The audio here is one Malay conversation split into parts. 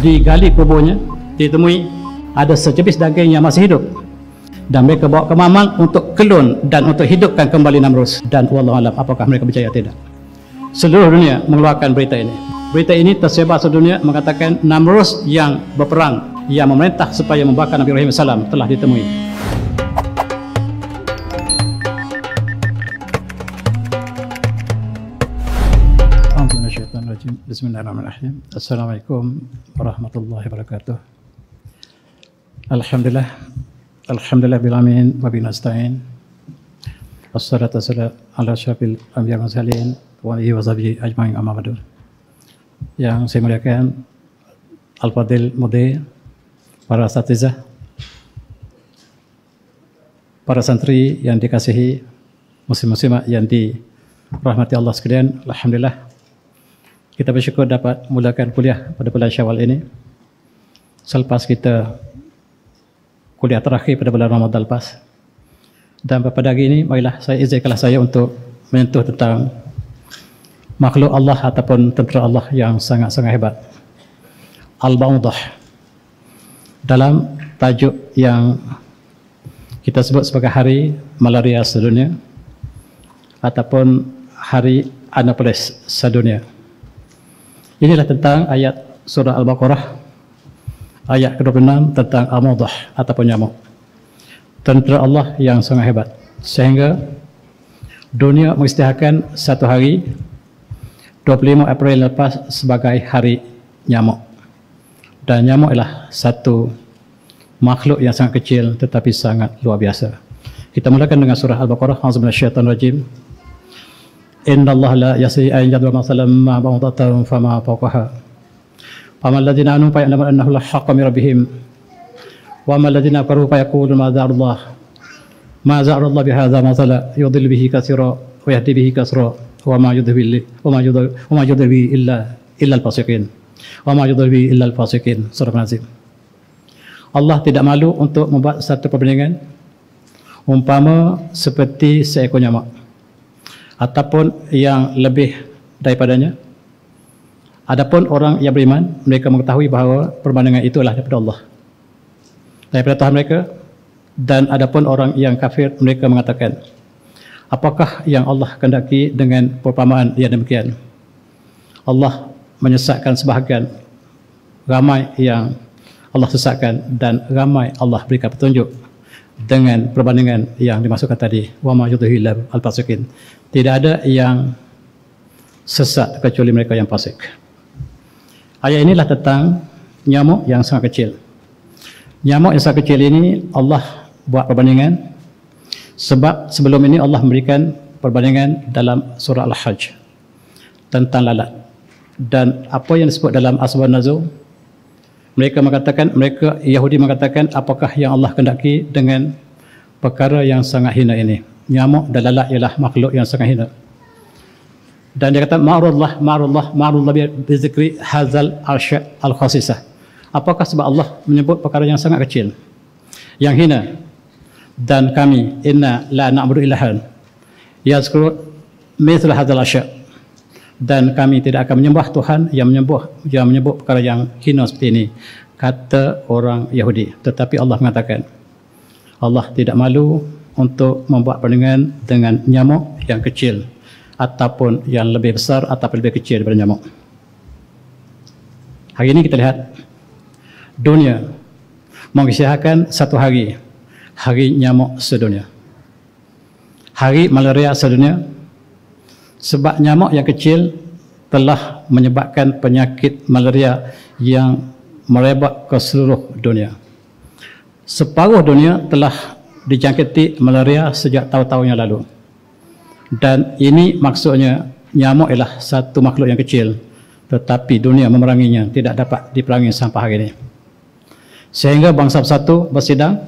digali kuburnya, ditemui ada secepis daging yang masih hidup, dan mereka bawa ke Ma'mar untuk kelun dan untuk hidupkan kembali Namrus. Dan wallahu alam apakah mereka percaya atau tidak. Seluruh dunia mengeluarkan berita ini. Berita ini tersebar seluruh dunia mengatakan Namrus yang berperang, yang memerintah supaya membakar Nabi Ibrahim AS telah ditemui. Bismillahirrahmanirrahim. Assalamualaikum warahmatullahi wabarakatuh. Alhamdulillah bil alamin wa bihi nasta'in. Wassalatu wassalamu ala asyrafil anbiya'i wal mursalin wa alihi wa sahbihi ajma'in, amma ba'du. Yang saya muliakan Al-Fadil Mudir, para asatizah, para santri yang dikasihi, muslim-muslimah yang dirahmati Allah sekalian, alhamdulillah kita bersyukur dapat mulakan kuliah pada bulan Syawal ini selepas kita kuliah terakhir pada bulan Ramadan lepas. Dan pada hari ini marilah izinkanlah saya untuk menyentuh tentang makhluk Allah ataupun tentera Allah yang sangat-sangat hebat, Al-Ba'udah, dalam tajuk yang kita sebut sebagai Hari Malaria Sedunia ataupun Hari Anopheles Sedunia. Inilah tentang ayat surah Al-Baqarah ayat ke-26 tentang Al-Ba'udah ataupun nyamuk, tentera Allah yang sangat hebat, sehingga dunia mengisytiharkan satu hari 25 April lepas sebagai hari nyamuk. Dan nyamuk adalah satu makhluk yang sangat kecil tetapi sangat luar biasa. Kita mulakan dengan surah Al-Baqarah. A'udzu minasyaitonir rajim. Innallaha la yas'i an yadhura masalan ma ba'datan fama fawqaha. Faman ladzina amanu fa ya'lamu annahu al-haqqu min rabbihim. Wa man ladzina kafaru fa yaquluna ma za'ara Allah bihadza masala yudhillu bihi katsira wa yahdi bihi katsira wa ma yudhillu bihi illa al-fasiqin. Wa ma yudhillu bihi illa al-fasiqin. Surah An-Nazm. Allah tidak malu untuk membuat satu perbandingan umpama seperti seekor nyamuk ataupun yang lebih daripadanya. Adapun orang yang beriman, mereka mengetahui bahawa perbandingan itu adalah daripada Allah, daripada Tuhan mereka. Dan adapun orang yang kafir, mereka mengatakan, apakah yang Allah kehendaki dengan perumpamaan yang demikian? Allah menyesatkan sebahagian, ramai yang Allah sesatkan, dan ramai Allah berikan petunjuk dengan perbandingan yang dimasukkan tadi. Wa ma yudhillu illa al-fasiqin. Tidak ada yang sesat kecuali mereka yang fasik. Ayat inilah tentang nyamuk yang sangat kecil. Nyamuk yang sangat kecil ini Allah buat perbandingan sebab sebelum ini Allah memberikan perbandingan dalam surah Al-Hajj tentang lalat. Dan apa yang disebut dalam Asbabun Nuzul, mereka Yahudi mengatakan, apakah yang Allah kehendaki dengan perkara yang sangat hina ini? Nyamuk dan lalat ialah makhluk yang sangat hina. Dan dia kata ma'rullah bi zikri hazal arsy al-khasisah. Apakah sebab Allah menyebut perkara yang sangat kecil, yang hina? Dan kami inna la na'budu ilahan yazkuru mithla hadzal arsy. Dan kami tidak akan menyembah Tuhan yang menyebut perkara yang hina seperti ini, kata orang Yahudi. Tetapi Allah mengatakan, Allah tidak malu untuk membuat perbandingan dengan nyamuk yang kecil ataupun yang lebih besar ataupun lebih kecil daripada nyamuk. Hari ini kita lihat dunia mengisytiharkan satu hari, Hari Nyamuk Sedunia, Hari Malaria Sedunia, sebab nyamuk yang kecil telah menyebabkan penyakit malaria yang merebak ke seluruh dunia. Separuh dunia telah dijangkiti malaria sejak tahun-tahun yang lalu. Dan ini maksudnya nyamuk ialah satu makhluk yang kecil, tetapi dunia memeranginya, tidak dapat diperangi sampai hari ini. Sehingga bangsa bersatu bersidang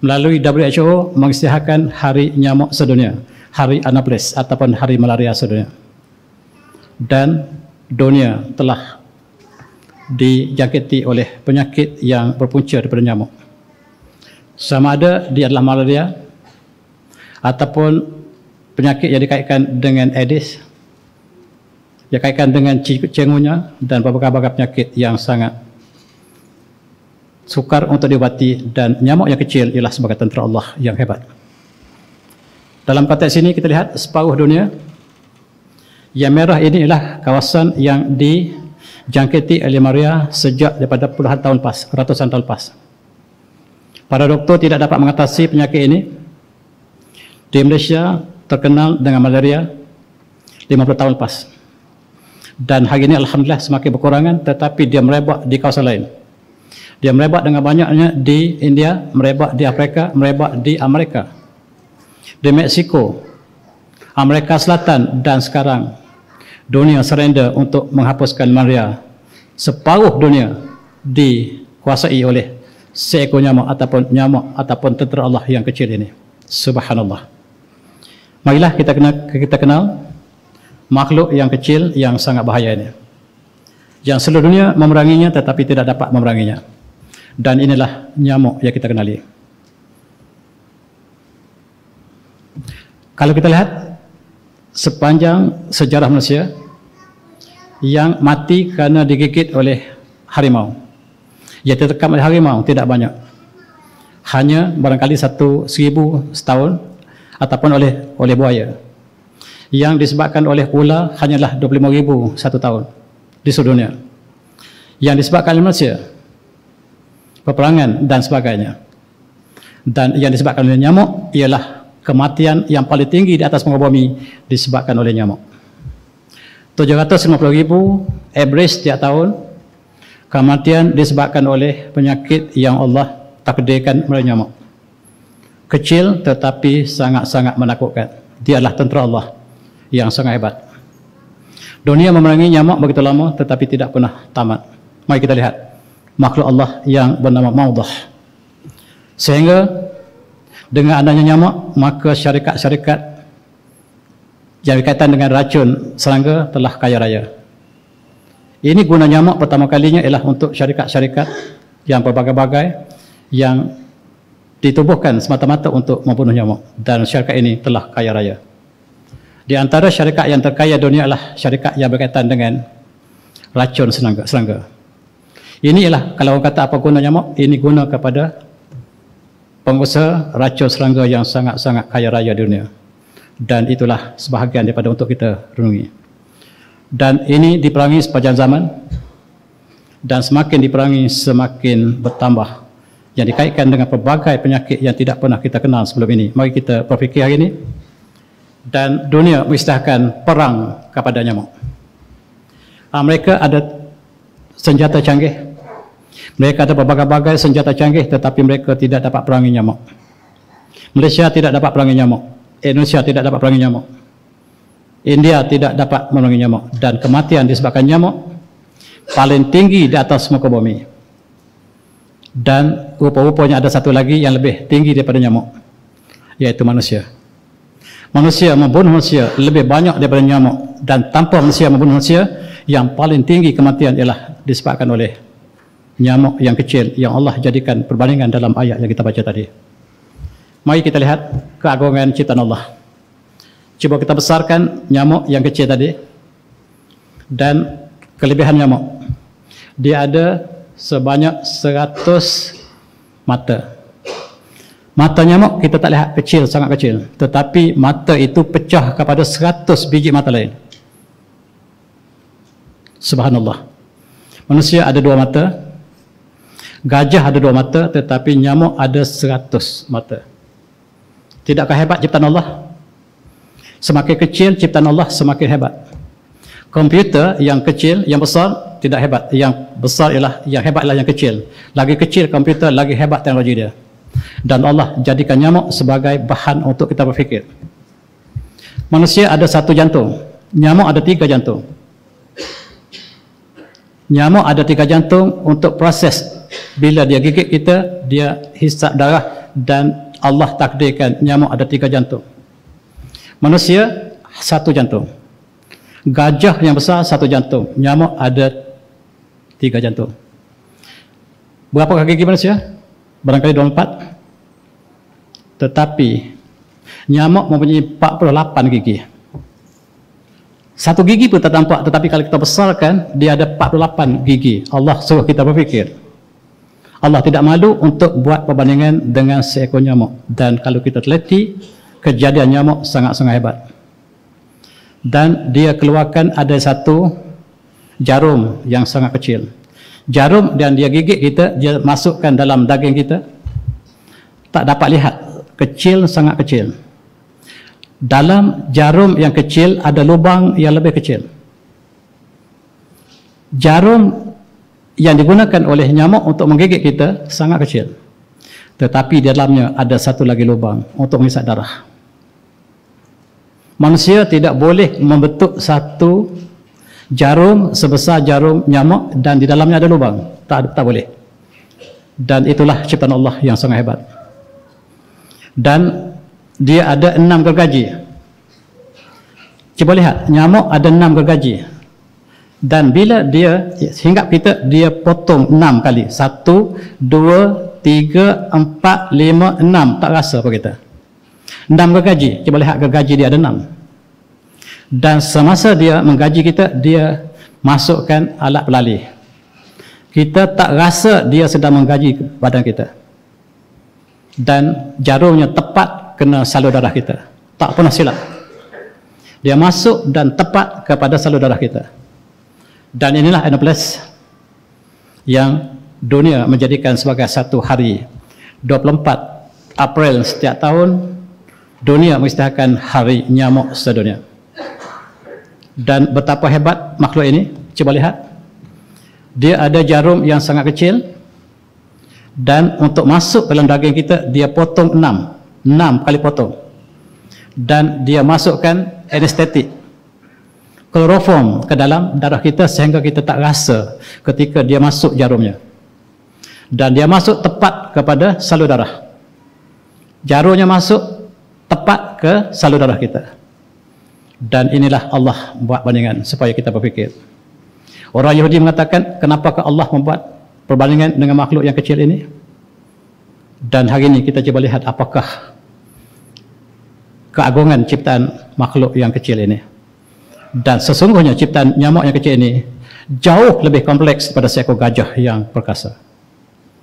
melalui WHO mengisytiharkan Hari Nyamuk Sedunia, Hari Anopheles ataupun Hari Malaria Sedunia. Dan dunia telah dijangkiti oleh penyakit yang berpunca daripada nyamuk. Sama ada dia adalah malaria ataupun penyakit yang dikaitkan dengan Aedes Ia kaitkan dengan cengunya dan berbagai-bagai penyakit yang sangat sukar untuk diobati, dan nyamuk yang kecil ialah sebagai tentera Allah yang hebat. Dalam konteks ini kita lihat separuh dunia. Yang merah ini ialah kawasan yang dijangkiti oleh malaria sejak daripada puluhan tahun lepas, ratusan tahun lepas. Para doktor tidak dapat mengatasi penyakit ini. Di Malaysia terkenal dengan malaria 50 tahun lepas. Dan hari ini alhamdulillah semakin berkurangan, tetapi dia merebak di kawasan lain. Dia merebak dengan banyaknya di India, merebak di Afrika, merebak di Amerika, di Meksiko, Amerika Selatan, dan sekarang dunia surrender untuk menghapuskan malaria. Separuh dunia dikuasai oleh seekor nyamuk ataupun tentera Allah yang kecil ini. Subhanallah. Marilah kita kenal makhluk yang kecil yang sangat bahaya ini, yang seluruh dunia memeranginya tetapi tidak dapat memeranginya. Dan inilah nyamuk yang kita kenali. Kalau kita lihat sepanjang sejarah manusia, yang mati kerana digigit oleh harimau, yang tertekam oleh harimau tidak banyak. Hanya barangkali 1,000 setahun, ataupun oleh buaya. Yang disebabkan oleh ular hanyalah 25,000 satu tahun di seluruh dunia. Yang disebabkan oleh manusia, peperangan dan sebagainya. Dan yang disebabkan oleh nyamuk ialah kematian yang paling tinggi di atas muka bumi disebabkan oleh nyamuk. 750,000 average setiap tahun kematian disebabkan oleh penyakit yang Allah takdirkan melalui nyamuk. Kecil tetapi sangat-sangat menakutkan. Dia adalah tentera Allah yang sangat hebat. Dunia memerangi nyamuk begitu lama tetapi tidak pernah tamat. Mari kita lihat makhluk Allah yang bernama Maudah. Sehingga dengan adanya nyamuk, maka syarikat-syarikat yang berkaitan dengan racun serangga telah kaya raya. Ini guna nyamuk pertama kalinya ialah untuk syarikat-syarikat yang berbagai-bagai yang ditubuhkan semata-mata untuk membunuh nyamuk, dan syarikat ini telah kaya raya. Di antara syarikat yang terkaya dunia adalah syarikat yang berkaitan dengan racun serangga. Ini ialah, kalau orang kata apa guna nyamuk, ini guna kepada pengusaha racun serangga yang sangat-sangat kaya raya di dunia. Dan itulah sebahagian daripada untuk kita renungi. Dan ini diperangi sepanjang zaman, dan semakin diperangi semakin bertambah, yang dikaitkan dengan pelbagai penyakit yang tidak pernah kita kenal sebelum ini. Mari kita berfikir hari ini. Dan dunia mengisytiharkan perang kepada nyamuk. Mereka ada senjata canggih, mereka ada berbagai-bagai senjata canggih, tetapi mereka tidak dapat perangi nyamuk. Malaysia tidak dapat perangi nyamuk, Indonesia tidak dapat perangi nyamuk, India tidak dapat memerangi nyamuk, dan kematian disebabkan nyamuk paling tinggi di atas muka bumi. Dan rupa-rupanya ada satu lagi yang lebih tinggi daripada nyamuk, yaitu manusia. Manusia membunuh manusia lebih banyak daripada nyamuk, dan tanpa manusia membunuh manusia, yang paling tinggi kematian ialah disebabkan oleh nyamuk yang kecil yang Allah jadikan perbandingan dalam ayat yang kita baca tadi. Mari kita lihat keagungan ciptaan Allah. Cuba kita besarkan nyamuk yang kecil tadi, dan kelebihan nyamuk, dia ada sebanyak 100 mata. Mata nyamuk kita tak lihat kecil, sangat kecil, tetapi mata itu pecah kepada 100 biji mata lain. Subhanallah. Manusia ada 2 mata, gajah ada 2 mata, tetapi nyamuk ada 100 mata. Tidakkah hebat ciptaan Allah? Semakin kecil ciptaan Allah semakin hebat. Komputer yang kecil, yang besar tidak hebat. Yang besar ialah, yang hebat ialah yang kecil. Lagi kecil komputer, lagi hebat teknologi dia. Dan Allah jadikan nyamuk sebagai bahan untuk kita berfikir. Manusia ada 1 jantung, nyamuk ada 3 jantung. Nyamuk ada 3 jantung untuk proses. Bila dia gigit kita, dia hisap darah, dan Allah takdirkan nyamuk ada 3 jantung. Manusia 1 jantung. Gajah yang besar 1 jantung. Nyamuk ada 3 jantung. Berapakah gigi manusia? Barangkali 24. Tetapi nyamuk mempunyai 48 gigi. Satu gigi pun tak nampak, tetapi kalau kita besarkan, dia ada 48 gigi. Allah suruh kita berfikir. Allah tidak malu untuk buat perbandingan dengan seekor nyamuk. Dan kalau kita teliti, kejadian nyamuk sangat-sangat hebat. Dan dia keluarkan ada satu jarum yang sangat kecil. Jarum dan dia gigit kita, dia masukkan dalam daging kita. Tak dapat lihat, kecil, sangat kecil. Dalam jarum yang kecil ada lubang yang lebih kecil. Jarum yang digunakan oleh nyamuk untuk menggigit kita sangat kecil, tetapi di dalamnya ada satu lagi lubang untuk menghisap darah. Manusia tidak boleh membentuk satu jarum sebesar jarum nyamuk dan di dalamnya ada lubang. Tak boleh. Dan itulah ciptaan Allah yang sangat hebat. Dan dia ada 6 gergaji. Cuba lihat, nyamuk ada 6 gergaji. Dan bila dia hinggap kita, dia potong 6 kali. 1, 2, 3, 4, 5, 6. Tak rasa apa kita. 6 gergaji. Cuba lihat gergaji dia ada 6. Dan semasa dia menggaji kita, dia masukkan alat pelalih. Kita tak rasa dia sedang menggaji badan kita. Dan jarumnya tepat kena salur darah kita. Tak pernah silap. Dia masuk dan tepat kepada salur darah kita. Dan inilah Enoples yang dunia menjadikan sebagai satu hari 24 April setiap tahun dunia mengisytiharkan hari nyamuk sedunia. Dan betapa hebat makhluk ini, coba lihat. Dia ada jarum yang sangat kecil dan untuk masuk dalam daging kita dia potong 6 kali potong. Dan dia masukkan anestetik, kloroform ke dalam darah kita sehingga kita tak rasa ketika dia masuk jarumnya. Dan dia masuk tepat kepada salur darah. Jarumnya masuk tepat ke salur darah kita. Dan inilah Allah buat bandingan supaya kita berfikir. Orang Yahudi mengatakan, kenapakah Allah membuat perbandingan dengan makhluk yang kecil ini? Dan hari ini kita cuba lihat apakah keagungan ciptaan makhluk yang kecil ini. Dan sesungguhnya ciptaan nyamuk yang kecil ini jauh lebih kompleks daripada seekor gajah yang perkasa.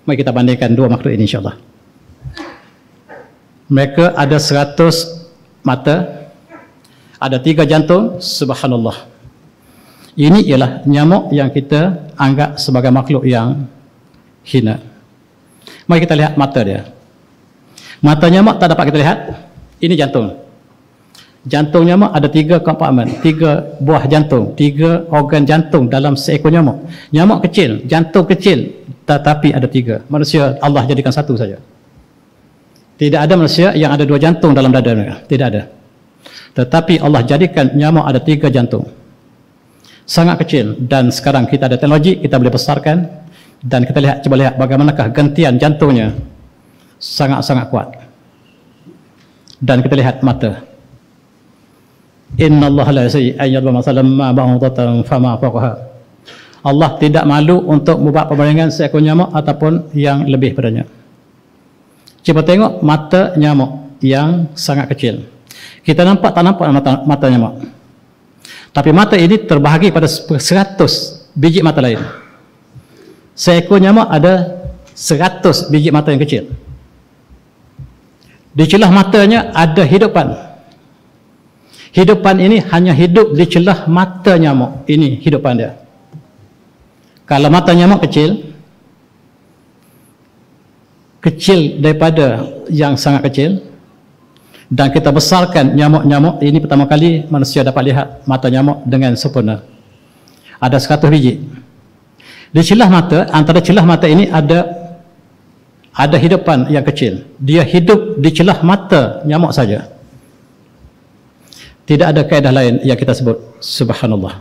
Mari kita bandingkan dua makhluk ini insyaAllah. Mereka ada 100 mata, ada 3 jantung, subhanallah. Ini ialah nyamuk yang kita anggap sebagai makhluk yang hina. Mari kita lihat mata dia. Mata nyamuk tak dapat kita lihat. Ini jantung. Jantung nyamuk ada 3 kompartmen, 3 buah jantung, 3 organ jantung dalam seekor nyamuk. Nyamuk kecil, jantung kecil, tetapi ada 3. Manusia Allah jadikan 1 saja. Tidak ada manusia yang ada 2 jantung dalam dada mereka. Tidak ada. Tetapi Allah jadikan nyamuk ada 3 jantung. Sangat kecil. Dan sekarang kita ada teknologi, kita boleh besarkan. Dan kita lihat, coba lihat bagaimanakah gentian jantungnya. Sangat-sangat kuat. Dan kita lihat mata. Inna Allah la yasai ayyadba masalam ma ba'udatan fama faqaha. Allah tidak malu untuk membuat perbandingan seekor nyamuk ataupun yang lebih padanya. Cuba tengok mata nyamuk yang sangat kecil. Kita nampak tak nampak mata nyamuk. Tapi mata ini terbahagi pada 100 biji mata lain. Seekor nyamuk ada 100 biji mata yang kecil. Di celah matanya ada hidupan. Hidupan ini hanya hidup di celah mata nyamuk. Ini hidupan dia. Kalau mata nyamuk kecil, kecil daripada yang sangat kecil, dan kita besarkan nyamuk-nyamuk ini, pertama kali manusia dapat lihat mata nyamuk dengan sempurna. Ada 100 biji. Di celah mata, antara celah mata ini ada hidupan yang kecil. Dia hidup di celah mata nyamuk saja. Tidak ada kaedah lain yang kita sebut. Subhanallah.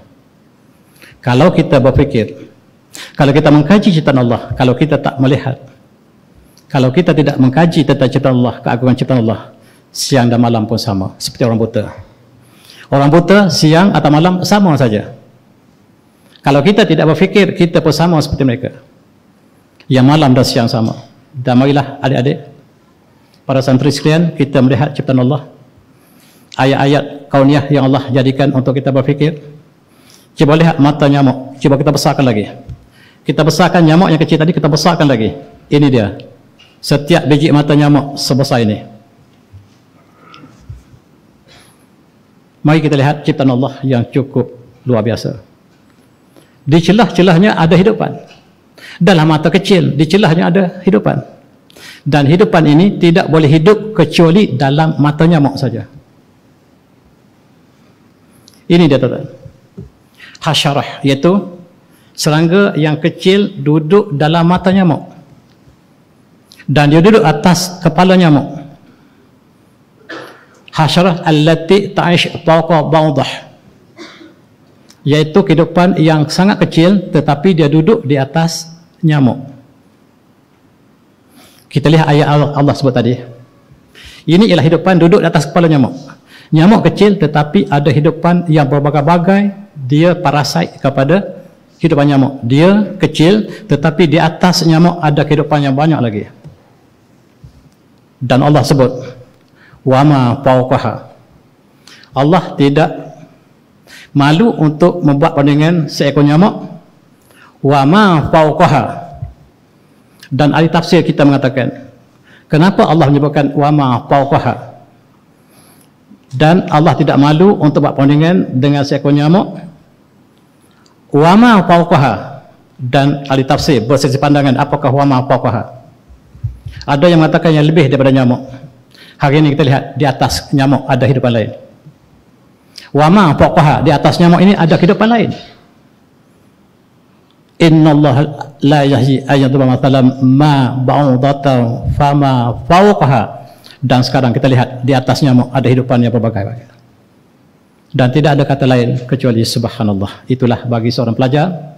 Kalau kita berfikir, kalau kita mengkaji ciptaan Allah, kalau kita tak melihat, kalau kita tidak mengkaji tentang ciptaan Allah, keagungan ciptaan Allah, siang dan malam pun sama, seperti orang buta. Orang buta siang atau malam sama saja. Kalau kita tidak berfikir, kita pun sama seperti mereka. Yang malam dan siang sama. Dan marilah adik-adik, para santri sekalian, kita melihat ciptaan Allah. ayat-ayat kauniyah yang Allah jadikan untuk kita berfikir. Cuba lihat mata nyamuk, cuba kita besarkan lagi. Kita besarkan nyamuk yang kecil tadi, kita besarkan lagi. Ini dia. Setiap biji mata nyamuk sebesar ini. Mari kita lihat ciptaan Allah yang cukup luar biasa. Di celah-celahnya ada hidupan. Dalam mata kecil, di celahnya ada hidupan. Dan hidupan ini tidak boleh hidup kecuali dalam mata nyamuk saja. Ini dia tuan. Hasyarah, iaitu serangga yang kecil duduk dalam mata nyamuk. Dan dia duduk atas kepala nyamuk. Hasyarah allati ta'ish fawqa bawdah, iaitu kehidupan yang sangat kecil tetapi dia duduk di atas nyamuk. Kita lihat ayat Allah sebut tadi. Ini ialah hidupan duduk di atas kepala nyamuk. Nyamuk kecil tetapi ada hidupan yang berbagai-bagai. Dia parasit kepada hidupan nyamuk. Dia kecil tetapi di atas nyamuk ada kehidupan yang banyak lagi. Dan Allah sebut wama fawqaha. Allah tidak malu untuk membuat bandingan seekor nyamuk. Wama fawqaha. Dan ahli tafsir kita mengatakan, kenapa Allah menyebutkan wama fawqaha? Dan Allah tidak malu untuk buat bandingan dengan seekor nyamuk. Wama fawqaha. Dan ahli tafsir berselisih pandangan apakah wama fawqaha. Ada yang mengatakan yang lebih daripada nyamuk. Hari ini kita lihat di atas nyamuk ada hidupan lain. Wama fawqaha, di atas nyamuk ini ada kehidupan lain. Innallaha la yahyi ayyadhu mathalan ma ba'udatan fama fawqaha. Dan sekarang kita lihat di atas nyamuk ada hidupan yang berbagai-bagai. Dan tidak ada kata lain kecuali subhanallah. Itulah bagi seorang pelajar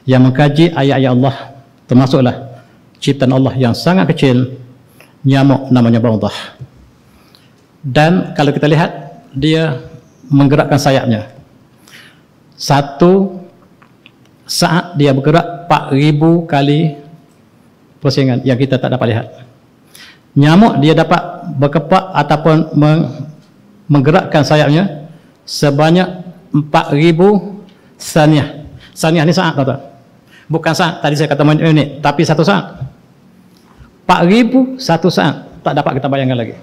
yang mengkaji ayat-ayat Allah, termasuklah ciptaan Allah yang sangat kecil, nyamuk namanya baudah. Dan kalau kita lihat, dia menggerakkan sayapnya. Satu saat dia bergerak 4,000 kali pusingan yang kita tak dapat lihat. Nyamuk dia dapat berkepak ataupun menggerakkan sayapnya sebanyak 4,000 saniyah. Saniyah ni saat, tuan-tuan. Bukan saat, tadi saya kata minit, tapi satu saat. 4,000 satu saat, tak dapat kita bayangkan lagi.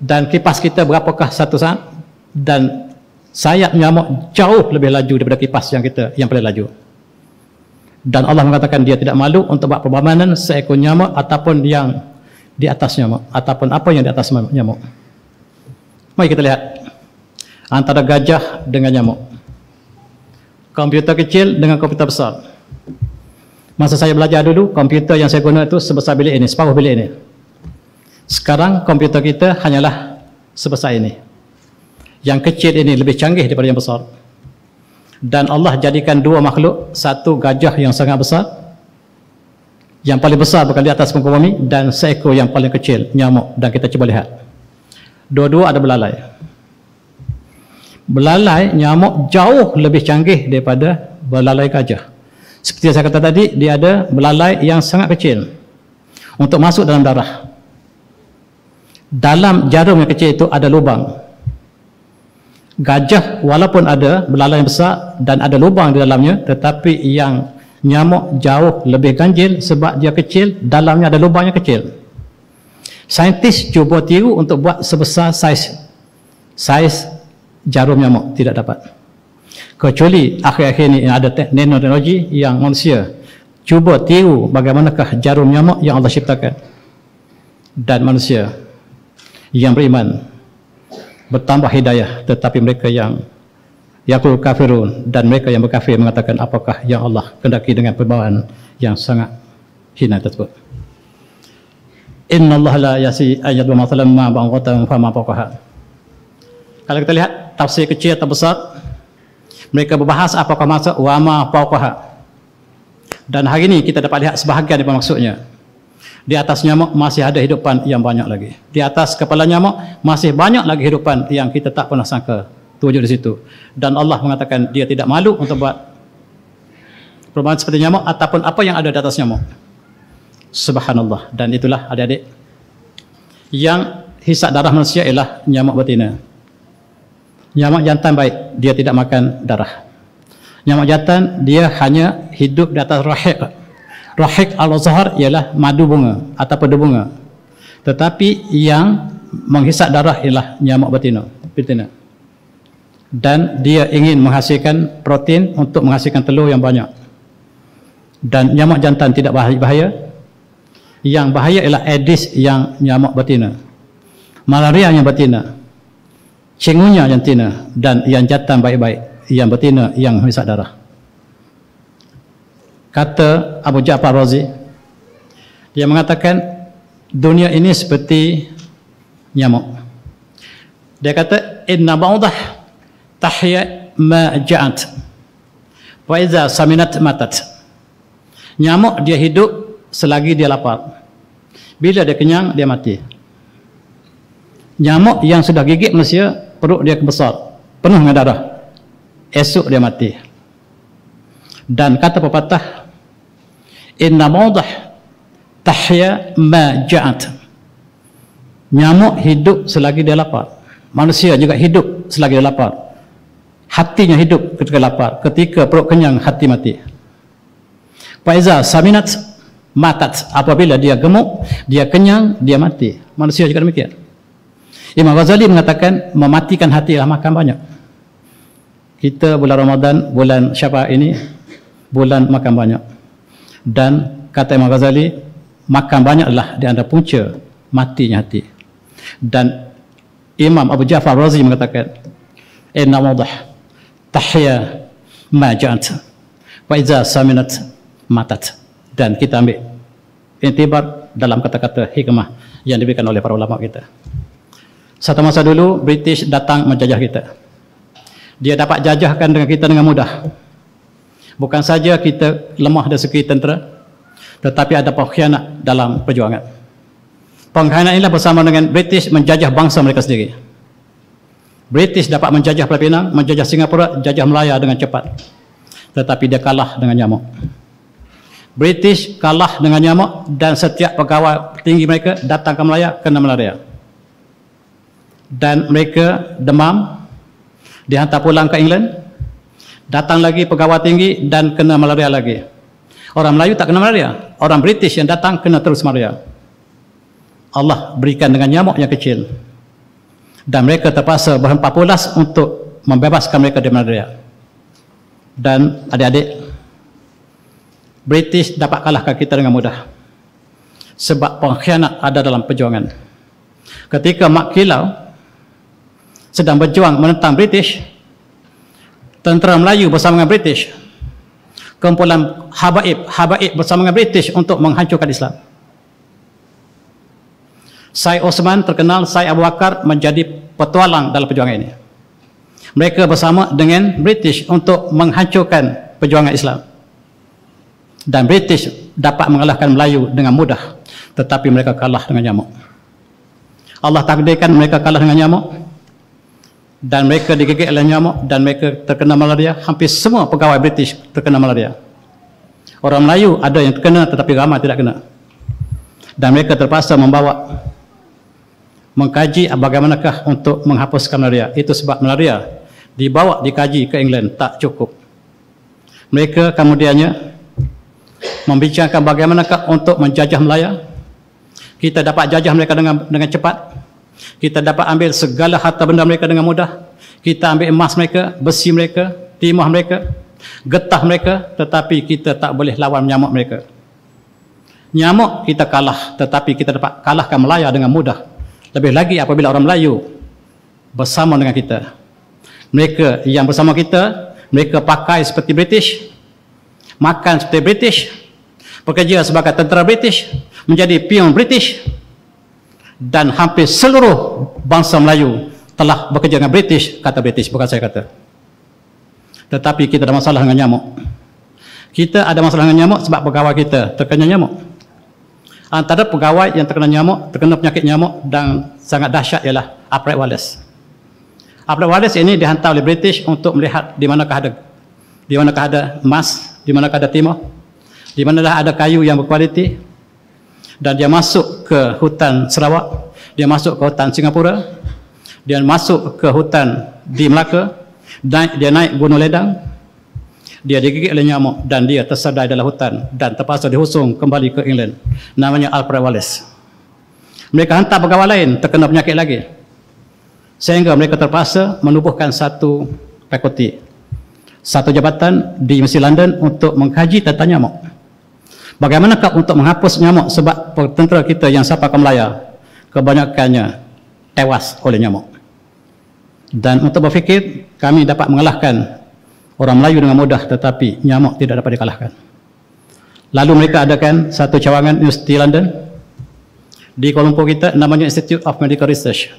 Dan kipas kita berapakah satu saat? Dan sayap nyamuk jauh lebih laju daripada kipas yang paling laju. Dan Allah mengatakan dia tidak malu untuk buat perbandingan seekor nyamuk ataupun yang di atas nyamuk, ataupun apa yang di atas nyamuk. Mari kita lihat antara gajah dengan nyamuk, komputer kecil dengan komputer besar. Masa saya belajar dulu, komputer yang saya guna itu sebesar bilik ini, separuh bilik ini. Sekarang komputer kita hanyalah sebesar ini. Yang kecil ini lebih canggih daripada yang besar. Dan Allah jadikan dua makhluk, satu gajah yang sangat besar, yang paling besar bukan di atas muka bumi, dan seekor yang paling kecil, nyamuk. Dan kita cuba lihat, dua-dua ada belalai. Belalai nyamuk jauh lebih canggih daripada belalai gajah. Seperti yang saya kata tadi, dia ada belalai yang sangat kecil untuk masuk dalam darah. Dalam jarum yang kecil itu ada lubang. Gajah walaupun ada belalai yang besar dan ada lubang di dalamnya, tetapi yang nyamuk jauh lebih ganjil sebab dia kecil, dalamnya ada lubang yang kecil. Saintis cuba tiru untuk buat sebesar saiz jarum nyamuk, tidak dapat. Kecuali akhir-akhir ini ada nanoteknologi yang manusia cuba tiru bagaimanakah jarum nyamuk yang Allah ciptakan. Dan manusia yang beriman bertambah hidayah, tetapi mereka yang yaqul kafirun dan mereka yang berkafir mengatakan apakah yang Allah kehendaki dengan perbawaan yang sangat hina tersebut. Innallaha la yasi ayyadu mathalan ma ba'udatan fama fawqaha. Kalau kita lihat tafsir kecil atau besar, mereka berbahas apakah maksud wa ma fawqaha. Dan hari ini kita dapat lihat sebahagian daripada maksudnya. Di atas nyamuk masih ada hidupan yang banyak lagi. Di atas kepala nyamuk masih banyak lagi hidupan yang kita tak pernah sangka terwujud di situ. Dan Allah mengatakan dia tidak malu untuk buat perubahan seperti nyamuk ataupun apa yang ada di atas nyamuk. Subhanallah. Dan itulah adik-adik yang hisap darah manusia ialah nyamuk betina. Nyamuk jantan baik, dia tidak makan darah. Nyamuk jantan dia hanya hidup di atas rahik. Rahik al-zahar ialah madu bunga atau pedu bunga. Tetapi yang menghisap darah ialah nyamuk betina. Dan dia ingin menghasilkan protein untuk menghasilkan telur yang banyak. Dan nyamuk jantan tidak bahaya. Yang bahaya ialah Aedes yang nyamuk betina, malaria yang betina, chengunya yang betina, dan yang jantan baik-baik, yang betina yang menghisap darah. Kata Abu Ja'far Razi, dia mengatakan dunia ini seperti nyamuk. Dia kata inna ba'udah tahya ma ja'at wa iza saminat matat. Nyamuk dia hidup selagi dia lapar. Bila dia kenyang, dia mati. Nyamuk yang sudah gigit manusia, perut dia besar, penuh dengan darah. Esok dia mati. Dan kata pepatah, inna mawdah tahya ma ja'at. Nyamuk hidup selagi dia lapar. Manusia juga hidup selagi dia lapar. Hatinya hidup ketika lapar. Ketika perut kenyang, hati mati. Faiza saminat matat, apabila dia gemuk, dia kenyang, dia mati. Manusia juga demikian. Imam Ghazali mengatakan mematikan hati adalah makan banyak. Kita bulan Ramadan, bulan Syaban ini bulan makan banyak. Dan kata Imam Ghazali, makan banyak adalah di antara punca matinya hati. Dan Imam Abu Ja'far Razi mengatakan inna wadah tahya ma ja'at wa iza saminat matat. Dan kita ambil intibar dalam kata-kata hikmah yang diberikan oleh para ulama kita. Satu masa dulu British datang menjajah kita. Dia dapat jajahkan dengan kita dengan mudah. Bukan saja kita lemah dari segi tentera, tetapi ada pengkhianat dalam perjuangan. Pengkhianat inilah bersama dengan British menjajah bangsa mereka sendiri. British dapat menjajah Pulau Pinang, menjajah Singapura, jajah Melaya dengan cepat. Tetapi dia kalah dengan nyamuk. British kalah dengan nyamuk dan setiap pegawai tinggi mereka datang ke Melaya kena malaria. Dan mereka demam, dihantar pulang ke England, datang lagi pegawai tinggi dan kena malaria lagi. Orang Melayu tak kena malaria, orang British yang datang kena terus malaria. Allah berikan dengan nyamuk yang kecil. Dan mereka terpaksa berhempap pulas untuk membebaskan mereka dari malaria. Dan adik-adik, British dapat kalahkan kita dengan mudah. Sebab pengkhianat ada dalam perjuangan. Ketika Mak Kilau sedang berjuang menentang British, tentera Melayu bersama dengan British, kumpulan Habaib bersama dengan British untuk menghancurkan Islam. Syed Osman terkenal, Syed Abu Bakar menjadi petualang dalam perjuangan ini. Mereka bersama dengan British untuk menghancurkan perjuangan Islam. Dan British dapat mengalahkan Melayu dengan mudah, tetapi mereka kalah dengan nyamuk. Allah takdirkan mereka kalah dengan nyamuk, dan mereka digigit oleh nyamuk, dan mereka terkena malaria. Hampir semua pegawai British terkena malaria. Orang Melayu ada yang terkena, tetapi ramai tidak kena. Dan mereka terpaksa mengkaji bagaimanakah untuk menghapuskan malaria. Itu sebab malaria dibawa dikaji ke England tak cukup. Mereka kemudiannya membicarakan bagaimanakah untuk menjajah Melaya. Kita dapat jajah mereka dengan cepat. Kita dapat ambil segala harta benda mereka dengan mudah. Kita ambil emas mereka, besi mereka, timah mereka, getah mereka, tetapi kita tak boleh lawan nyamuk mereka. Nyamuk kita kalah, tetapi kita dapat kalahkan Melaya dengan mudah. Lebih lagi apabila orang Melayu bersama dengan kita. Mereka yang bersama kita, mereka pakai seperti British, makan seperti British, bekerja sebagai tentera British, menjadi pion British, dan hampir seluruh bangsa Melayu telah bekerja dengan British, kata British, bukan saya kata. Tetapi kita ada masalah dengan nyamuk. Kita ada masalah dengan nyamuk sebab pegawai kita terkena nyamuk. Antara pegawai yang terkena nyamuk, terkena penyakit nyamuk dan sangat dahsyat ialah Alfred Wallace. Alfred Wallace ini dihantar oleh British untuk melihat di manakah ada emas, di manakah ada timah, di manakah ada kayu yang berkualiti. Dan dia masuk ke hutan Sarawak dia masuk ke hutan Singapura, dia masuk ke hutan di Melaka, dia naik Gunung Ledang, dia digigit oleh nyamuk dan dia tersedai dalam hutan dan terpaksa dihusung kembali ke England. Namanya Alfred Wallace. Mereka hantar pegawai lain terkena penyakit lagi, sehingga mereka terpaksa menubuhkan satu fakulti, satu jabatan di Universiti London untuk mengkaji tentang nyamuk. Bagaimanakah untuk menghapus nyamuk, sebab tentera kita yang sampai ke Melaya kebanyakannya tewas oleh nyamuk. Dan untuk berfikir kami dapat mengalahkan orang Melayu dengan mudah, tetapi nyamuk tidak dapat dikalahkan. Lalu mereka adakan satu cawangan Universiti London di Kuala Lumpur kita, namanya Institute of Medical Research.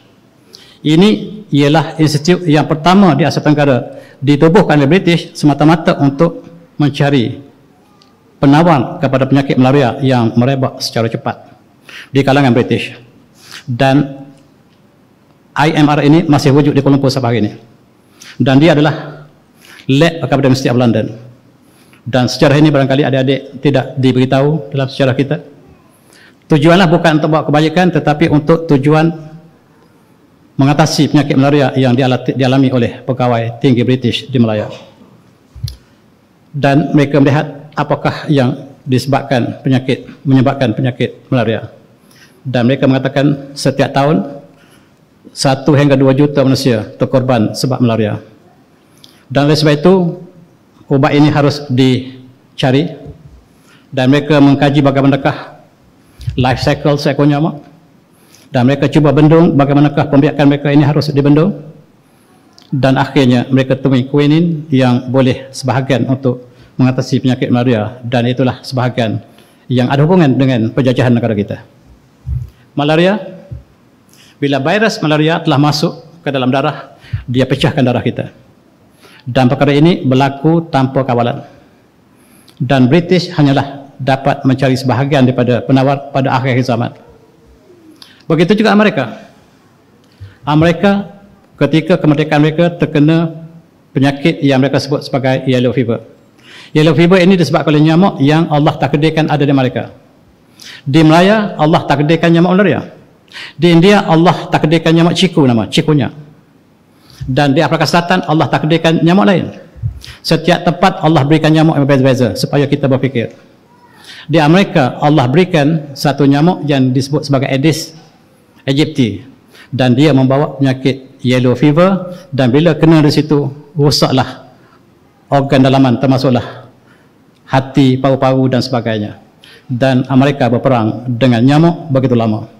Ini ialah institut yang pertama di Asia Tenggara ditubuhkan oleh British semata-mata untuk mencari penawar kepada penyakit malaria yang merebak secara cepat di kalangan British. Dan IMR ini masih wujud di Kuala Lumpur sampai hari ini. Dan dia adalah lab kepada University of London. Dan sejarah ini barangkali adik-adik tidak diberitahu dalam sejarah kita. Tujuanlah bukan untuk buat kebaikan, tetapi untuk tujuan mengatasi penyakit malaria yang dialami oleh pegawai tinggi British di Melaya. Dan mereka melihat apakah yang menyebabkan penyakit malaria. Dan mereka mengatakan setiap tahun 1 hingga 2 juta manusia terkorban sebab malaria. Dan oleh sebab itu ubat ini harus dicari, dan mereka mengkaji bagaimanakah life cycle seekor nyamuk, dan mereka cuba bendung bagaimanakah pembiakan mereka ini harus dibendung, dan akhirnya mereka temui quinine yang boleh sebahagian untuk mengatasi penyakit malaria, dan itulah sebahagian yang ada hubungan dengan penjajahan negara kita. Malaria, bila virus malaria telah masuk ke dalam darah, dia pecahkan darah kita. Dan perkara ini berlaku tanpa kawalan. Dan British hanyalah dapat mencari sebahagian daripada penawar pada akhir zaman. Begitu juga Amerika. Amerika ketika kemerdekaan mereka terkena penyakit yang mereka sebut sebagai yellow fever. Yellow fever ini disebabkan oleh nyamuk yang Allah takdirkan ada di Amerika. Di Melaya Allah takdirkan nyamuk malaria. Di India Allah takdirkan nyamuk ciku, nama cikunya. Dan di Afrika Selatan Allah takdirkan nyamuk lain. Setiap tempat Allah berikan nyamuk yang berbeza-beza supaya kita berfikir. Di Amerika Allah berikan satu nyamuk yang disebut sebagai Aedes aegypti, dan dia membawa penyakit yellow fever, dan bila kena di situ rusaklah organ dalaman termasuklah hati, paru-paru dan sebagainya. Dan Amerika berperang dengan nyamuk begitu lama.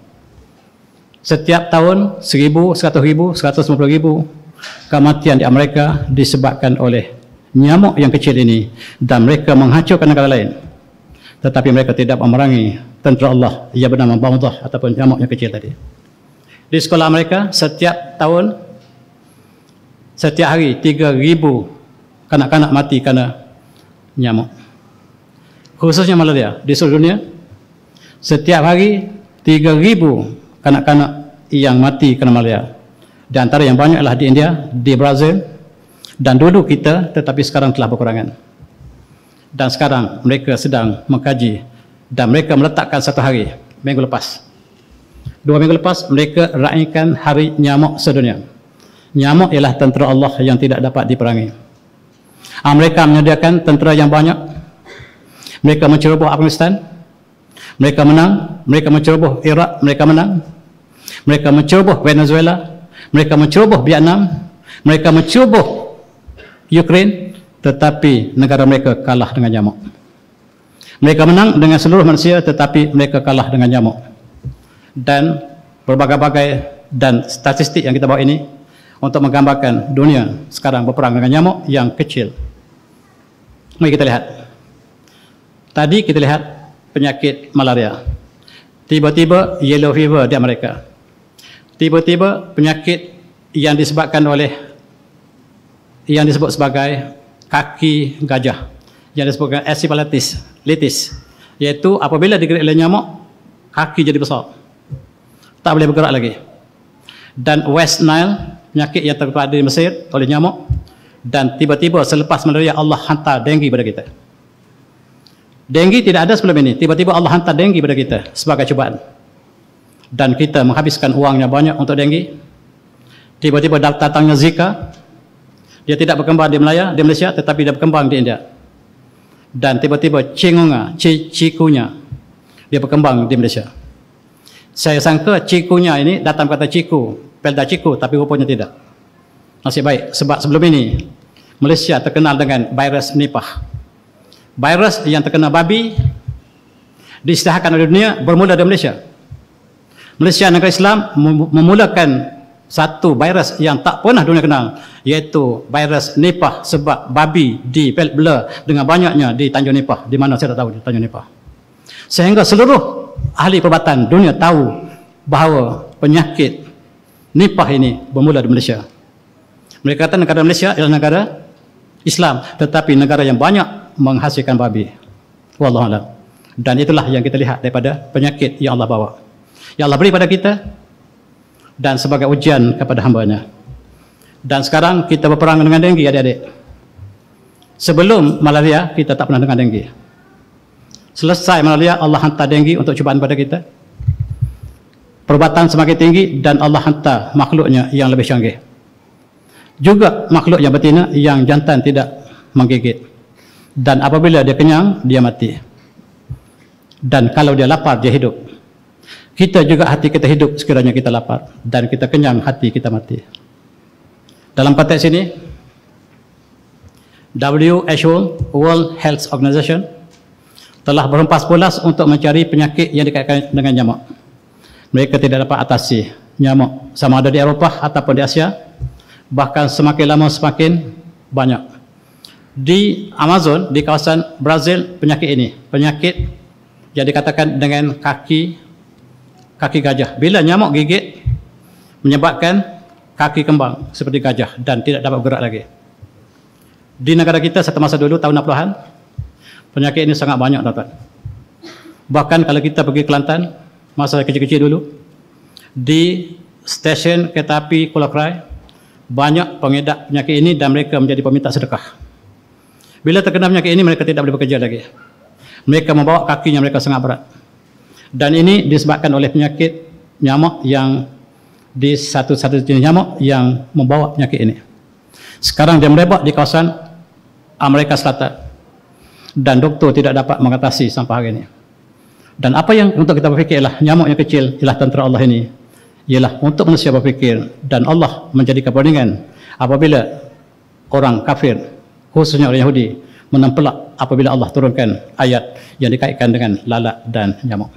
Setiap tahun 1,000, 100,000, 150,000 kematian di Amerika disebabkan oleh nyamuk yang kecil ini, dan mereka menghancurkan negara lain, tetapi mereka tidak memerangi tentera Allah yang bernama Baudah ataupun nyamuk yang kecil tadi. Di sekolah mereka setiap tahun, setiap hari 3,000 kanak-kanak mati kerana nyamuk, khususnya malaria. Di seluruh dunia setiap hari 3,000 kanak-kanak yang mati kerana malaria. Di antara yang banyak adalah di India, di Brazil, dan dulu kita, tetapi sekarang telah berkurangan. Dan sekarang mereka sedang mengkaji, dan mereka meletakkan satu hari, minggu lepas, 2 minggu lepas, mereka raikan hari nyamuk sedunia. Nyamuk ialah tentera Allah yang tidak dapat diperangi. Mereka menyediakan tentera yang banyak. Mereka menceroboh Afghanistan, mereka menang. Mereka menceroboh Iraq, mereka menang. Mereka menceroboh Venezuela, mereka menceroboh Vietnam, mereka menceroboh Ukraine, tetapi negara mereka kalah dengan nyamuk. Mereka menang dengan seluruh manusia, tetapi mereka kalah dengan nyamuk. Dan berbagai-bagai dan statistik yang kita bawa ini untuk menggambarkan dunia sekarang berperang dengan nyamuk yang kecil. Mari kita lihat. Tadi kita lihat penyakit malaria. Tiba-tiba yellow fever di Amerika. Tiba-tiba penyakit yang disebabkan oleh yang disebut sebagai kaki gajah, yang disebutkan encephalitis, iaitu apabila digigit oleh nyamuk, kaki jadi besar, tak boleh bergerak lagi. Dan West Nile, penyakit yang terdapat di Mesir oleh nyamuk. Dan tiba-tiba selepas malaria Allah hantar denggi pada kita. Denggi tidak ada sebelum ini, tiba-tiba Allah hantar denggi pada kita sebagai cubaan. dan kita menghabiskan uangnya banyak untuk denggi. Tiba-tiba datangnya Zika, dia tidak berkembang di Malaysia, tetapi dia berkembang di India. Dan tiba-tiba Cikunya, dia berkembang di Malaysia. Saya sangka Cikunya ini datang kata Ciku, Pelda Ciku, tapi rupanya tidak. Nasib baik, sebab sebelum ini Malaysia terkenal dengan virus Nipah. Virus yang terkena babi diisytiharkan oleh dunia bermula dari Malaysia. Malaysia negara Islam memulakan satu virus yang tak pernah dunia kenal, iaitu virus Nipah, sebab babi dipelbela dengan banyaknya di Tanjung Nipah, di mana saya tak tahu, di Tanjung Nipah. Sehingga seluruh ahli perubatan dunia tahu bahawa penyakit Nipah ini bermula di Malaysia. Mereka kata negara Malaysia adalah negara Islam, tetapi negara yang banyak menghasilkan babi. Wallahu a'lam. Dan itulah yang kita lihat daripada penyakit yang Allah bawa, yang Allah beri pada kita dan sebagai ujian kepada hamba-Nya. Dan sekarang kita berperang dengan denggi, adik-adik. Sebelum malaria kita tak pernah dengar denggi. Selesai malaria, Allah hantar denggi untuk cubaan pada kita. Perubatan semakin tinggi dan Allah hantar makhluknya yang lebih canggih. Juga makhluk yang betina yang jantan tidak menggigit. Dan apabila dia kenyang, dia mati. Dan kalau dia lapar, dia hidup. Kita juga hati kita hidup sekiranya kita lapar, dan kita kenyang, hati kita mati. Dalam konteks ini, WHO, World Health Organization, telah berhempas pulas untuk mencari penyakit yang dikaitkan dengan nyamuk. Mereka tidak dapat atasi nyamuk, sama ada di Eropah ataupun di Asia. Bahkan semakin lama semakin banyak. Di Amazon, di kawasan Brazil, penyakit ini, penyakit yang dikatakan dengan kaki gajah. Bila nyamuk gigit, menyebabkan kaki kembang seperti gajah dan tidak dapat bergerak lagi. Di negara kita satu masa dulu, tahun 60-an, penyakit ini sangat banyak, tuan-tuan. Bahkan kalau kita pergi Kelantan, masa kecil-kecil dulu, di stesen kereta api Kuala Krai, banyak pengedar penyakit ini dan mereka menjadi peminta sedekah. Bila terkena penyakit ini, mereka tidak boleh bekerja lagi. Mereka membawa kakinya, mereka sangat berat. Dan ini disebabkan oleh penyakit nyamuk yang di satu jenis nyamuk yang membawa penyakit ini. Sekarang dia merebak di kawasan Amerika Selatan. Dan doktor tidak dapat mengatasi sampai hari ini. Dan apa yang untuk kita berfikir ialah nyamuk yang kecil ialah tentera Allah ini. Ialah untuk manusia berfikir, dan Allah menjadi perbandingan apabila orang kafir, khususnya orang Yahudi, menempelak apabila Allah turunkan ayat yang dikaitkan dengan lalat dan nyamuk.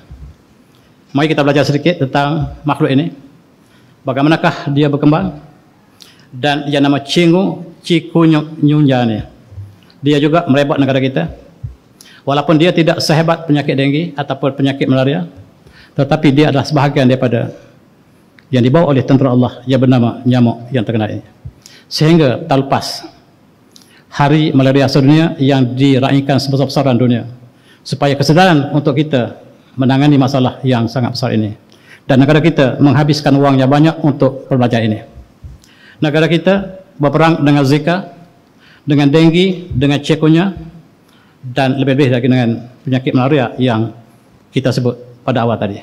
Mari kita belajar sedikit tentang makhluk ini. Bagaimanakah dia berkembang? Dan yang nama Cikunya ni, dia juga merebak negara kita. Walaupun dia tidak sehebat penyakit denggi ataupun penyakit malaria, tetapi dia adalah sebahagian daripada yang dibawa oleh tentera Allah yang bernama nyamuk yang terkenal ini. Sehingga tak lepas Hari Malaria Sedunia yang diraihkan sebesar-besaran dunia, supaya kesedaran untuk kita menangani masalah yang sangat besar ini. Dan negara kita menghabiskan uangnya banyak untuk perbelanjaan ini. Negara kita berperang dengan Zika, dengan denggi, dengan Cikunya, dan lebih-lebih lagi dengan penyakit malaria yang kita sebut pada awal tadi.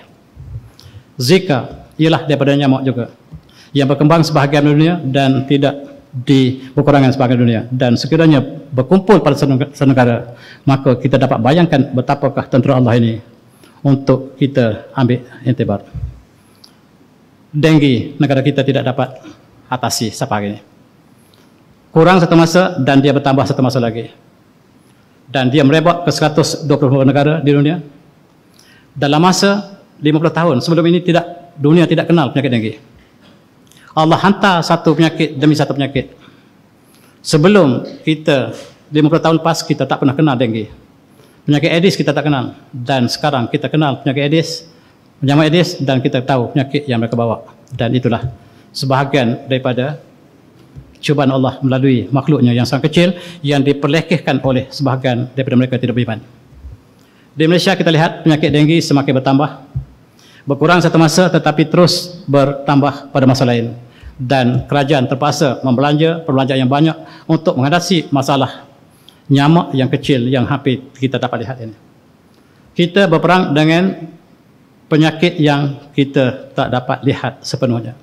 Zika ialah daripada nyamuk juga, yang berkembang sebahagian dunia dan tidak di kekurangan sebahagian dunia. Dan sekiranya berkumpul pada satu negara, maka kita dapat bayangkan betapakah tentera Allah ini untuk kita ambil intibar. Denggi negara kita tidak dapat atasi sampai hari ini. Kurang satu masa dan dia bertambah satu masa lagi. Dan dia merebak ke 120 negara di dunia. Dalam masa 50 tahun sebelum ini dunia tidak kenal penyakit denggi. Allah hantar satu penyakit demi satu penyakit. Sebelum kita 50 tahun lepas, kita tak pernah kenal denggi. Penyakit Aedes kita tak kenal. Dan sekarang kita kenal penyakit Aedes, penyakit Aedes, dan kita tahu penyakit yang mereka bawa. Dan itulah sebahagian daripada cubaan Allah melalui makhluknya yang sangat kecil yang diperlekehkan oleh sebahagian daripada mereka tidak beriman. Di Malaysia kita lihat penyakit denggi semakin bertambah. Berkurang satu masa tetapi terus bertambah pada masa lain. Dan kerajaan terpaksa membelanja perbelanjaan yang banyak untuk mengatasi masalah nyamuk yang kecil yang hampir kita dapat lihat ini. Kita berperang dengan penyakit yang kita tak dapat lihat sepenuhnya.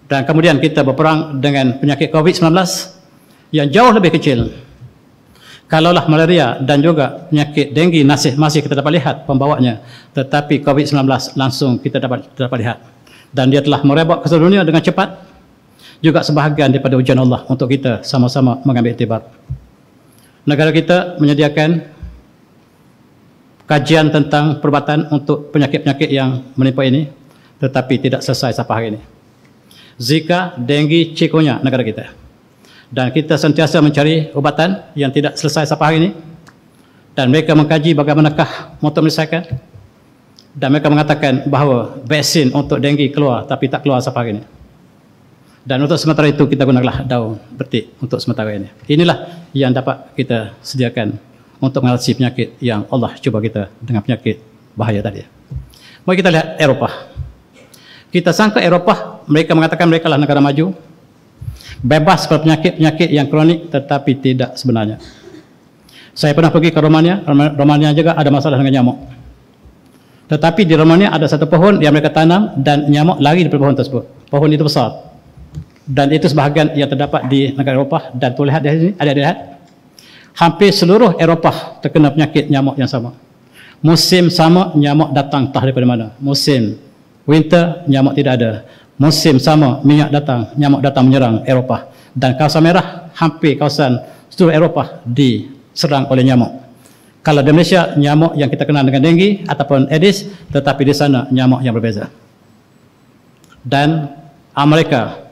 Dan kemudian kita berperang dengan penyakit COVID-19 yang jauh lebih kecil. Kalaulah malaria dan juga penyakit denggi masih kita dapat lihat pembawanya, tetapi COVID-19 langsung kita dapat lihat. Dan dia telah merebak ke seluruh dunia dengan cepat. Juga sebahagian daripada ujian Allah untuk kita sama-sama mengambil iktibar. Negara kita menyediakan kajian tentang perubatan untuk penyakit-penyakit yang menimpa ini, tetapi tidak selesai sampai hari ini. Zika, denggi, chikungunya negara kita. Dan kita sentiasa mencari ubatan yang tidak selesai sampai hari ini. Dan mereka mengkaji bagaimanakah untuk menyelesaikan. Dan mereka mengatakan bahawa vaksin untuk denggi keluar, tapi tak keluar sampai hari ini. Dan untuk sementara itu kita gunakanlah daun betik untuk sementara ini. Inilah yang dapat kita sediakan untuk mengatasi penyakit yang Allah cuba kita dengan penyakit bahaya tadi. Mari kita lihat Eropah. Kita sangka Eropah, mereka mengatakan mereka adalah negara maju, bebas dari penyakit-penyakit yang kronik, tetapi tidak sebenarnya. Saya pernah pergi ke Romania. Romania juga ada masalah dengan nyamuk. Tetapi di Romania ada satu pohon yang mereka tanam dan nyamuk lari dari pohon tersebut. Pohon itu besar. Dan itu sebahagian yang terdapat di negara Eropah. Dan tuan lihat di sini, ada lihat. Hampir seluruh Eropah terkena penyakit nyamuk yang sama. Musim sama, nyamuk datang entah daripada mana. Musim winter, nyamuk tidak ada. Musim sama, minyak datang, nyamuk datang menyerang Eropah. Dan kawasan merah, hampir kawasan seluruh Eropah diserang oleh nyamuk. Kalau di Malaysia, nyamuk yang kita kenal dengan denggi ataupun Aedes, tetapi di sana nyamuk yang berbeza. Dan Amerika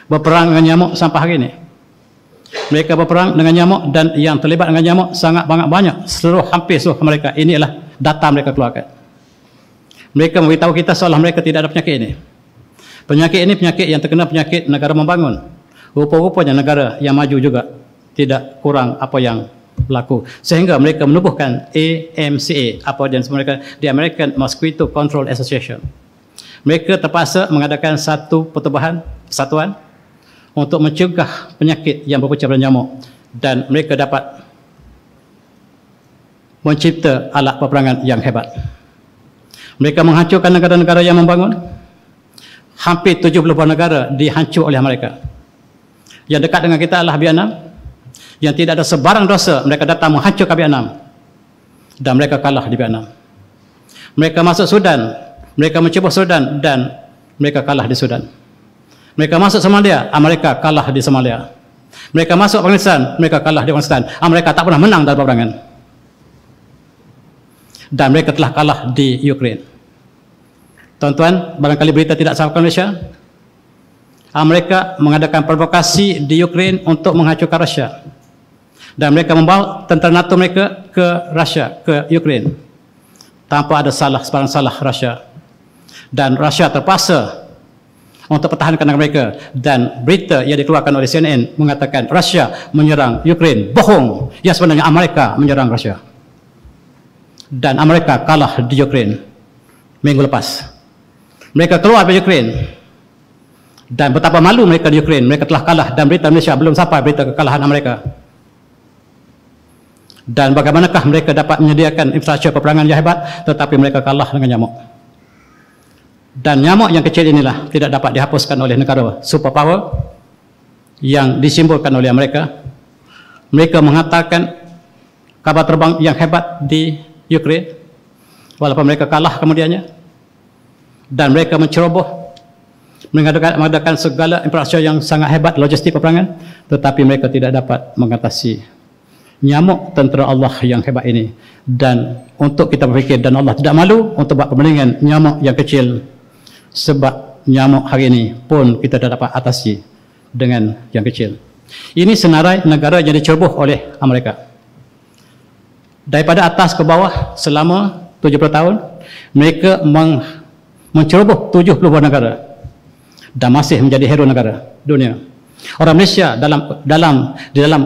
berperang dengan nyamuk sampai hari ini. Mereka berperang dengan nyamuk dan yang terlibat dengan nyamuk sangat banyak. Hampir seluruh mereka. Inilah data mereka keluarkan. Mereka memberitahu kita seolah mereka tidak ada penyakit ini. Penyakit ini penyakit yang terkena penyakit negara membangun. Rupa-rupanya negara yang maju juga tidak kurang apa yang berlaku. Sehingga mereka menubuhkan AMCA, apa yang mereka, the American Mosquito Control Association. Mereka terpaksa mengadakan satu persatuan untuk mencegah penyakit yang berpunca dari nyamuk, dan mereka dapat mencipta alat peperangan yang hebat. Mereka menghancurkan negara-negara yang membangun. Hampir 70 buah negara dihancur oleh mereka. Yang dekat dengan kita adalah Vietnam, yang tidak ada sebarang dosa, mereka datang menghancurkan Vietnam, dan mereka kalah di Vietnam. Mereka masuk Sudan, mereka mencuba Sudan, dan mereka kalah di Sudan. Mereka masuk Somalia, mereka kalah di Somalia. Mereka masuk Afghanistan, mereka kalah di Afghanistan. Mereka tak pernah menang dalam peperangan. Dan mereka telah kalah di Ukraine. Tuan-tuan, barangkali berita tidak sampai ke Malaysia. Mereka mengadakan provokasi di Ukraine untuk menghancurkan Rusia. Dan mereka membawa tentera NATO mereka ke Rusia, ke Ukraine, tanpa ada sebarang salah Rusia. Dan Rusia terpaksa untuk pertahankan negara mereka, dan berita yang dikeluarkan oleh CNN mengatakan Rusia menyerang Ukraine. Bohong. Yang sebenarnya Amerika menyerang Rusia, dan Amerika kalah di Ukraine minggu lepas. Mereka keluar dari Ukraine, dan betapa malu mereka di Ukraine. Mereka telah kalah, dan berita Malaysia belum sampai berita kekalahan Amerika. Dan bagaimanakah mereka dapat menyediakan infrastruktur peperangan yang hebat, tetapi mereka kalah dengan nyamuk. Dan nyamuk yang kecil inilah tidak dapat dihapuskan oleh negara superpower yang disimbolkan oleh Amerika. Mereka menghantarkan kapal terbang yang hebat di Ukraine, walaupun mereka kalah kemudiannya. Dan mereka menceroboh, mengadakan segala infrastruktur yang sangat hebat, logistik peperangan, tetapi mereka tidak dapat mengatasi nyamuk tentera Allah yang hebat ini. Dan untuk kita berfikir, dan Allah tidak malu untuk buat perbandingan nyamuk yang kecil, sebab nyamuk hari ini pun kita tidak dapat atasi dengan yang kecil. Ini senarai negara yang diceroboh oleh Amerika. Daripada atas ke bawah selama 70 tahun, mereka menceroboh 70 buah negara dan masih menjadi hero negara dunia. Orang Malaysia di dalam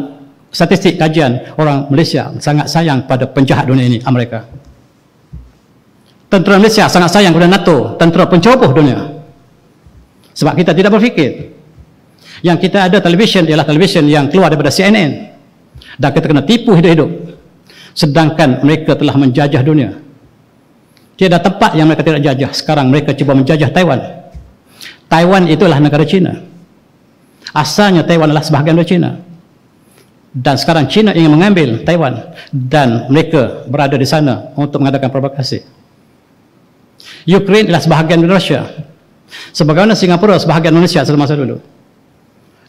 statistik kajian, orang Malaysia sangat sayang pada penjahat dunia ini, Amerika. Tentera Malaysia sangat sayang kepada NATO, tentera penceroboh dunia. Sebab kita tidak berfikir. Yang kita ada televisyen ialah televisyen yang keluar daripada CNN, dan kita kena tipu hidup-hidup. Sedangkan mereka telah menjajah dunia. Tiada tempat yang mereka tidak jajah. Sekarang mereka cuba menjajah Taiwan. Taiwan itulah negara China. Asalnya Taiwan adalah sebahagian dari China. Dan sekarang China ingin mengambil Taiwan. Dan mereka berada di sana untuk mengadakan provokasi. Ukraine adalah sebahagian dari Rusia. Sebagaimana Singapura sebahagian Indonesia semasa dulu.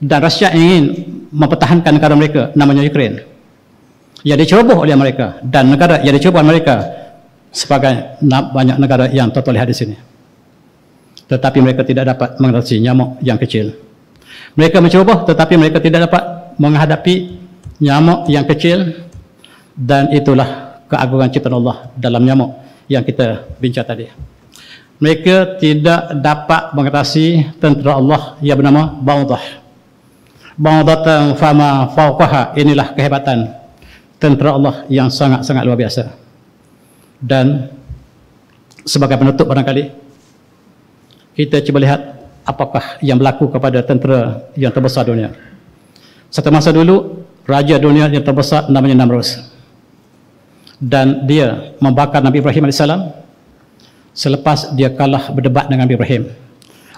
Dan Rusia ingin mempertahankan negara mereka, namanya Ukraine. Yang diceroboh oleh mereka. Dan negara yang diceroboh oleh mereka sebagai banyak negara yang tuan lihat di sini. Tetapi mereka tidak dapat mengatasi nyamuk yang kecil. Mereka menceroboh tetapi mereka tidak dapat menghadapi nyamuk yang kecil. Dan itulah keagungan ciptaan Allah dalam nyamuk yang kita bincang tadi. Mereka tidak dapat mengatasi tentera Allah yang bernama Ba'udah. Ba'udatan fama fauqaha, inilah kehebatan tentera Allah yang sangat-sangat luar biasa. Dan sebagai penutup barangkali kita cuba lihat apakah yang berlaku kepada tentera yang terbesar dunia. Satu masa dulu raja dunia yang terbesar namanya Namrus. Dan dia membakar Nabi Ibrahim AS selepas dia kalah berdebat dengan Nabi Ibrahim.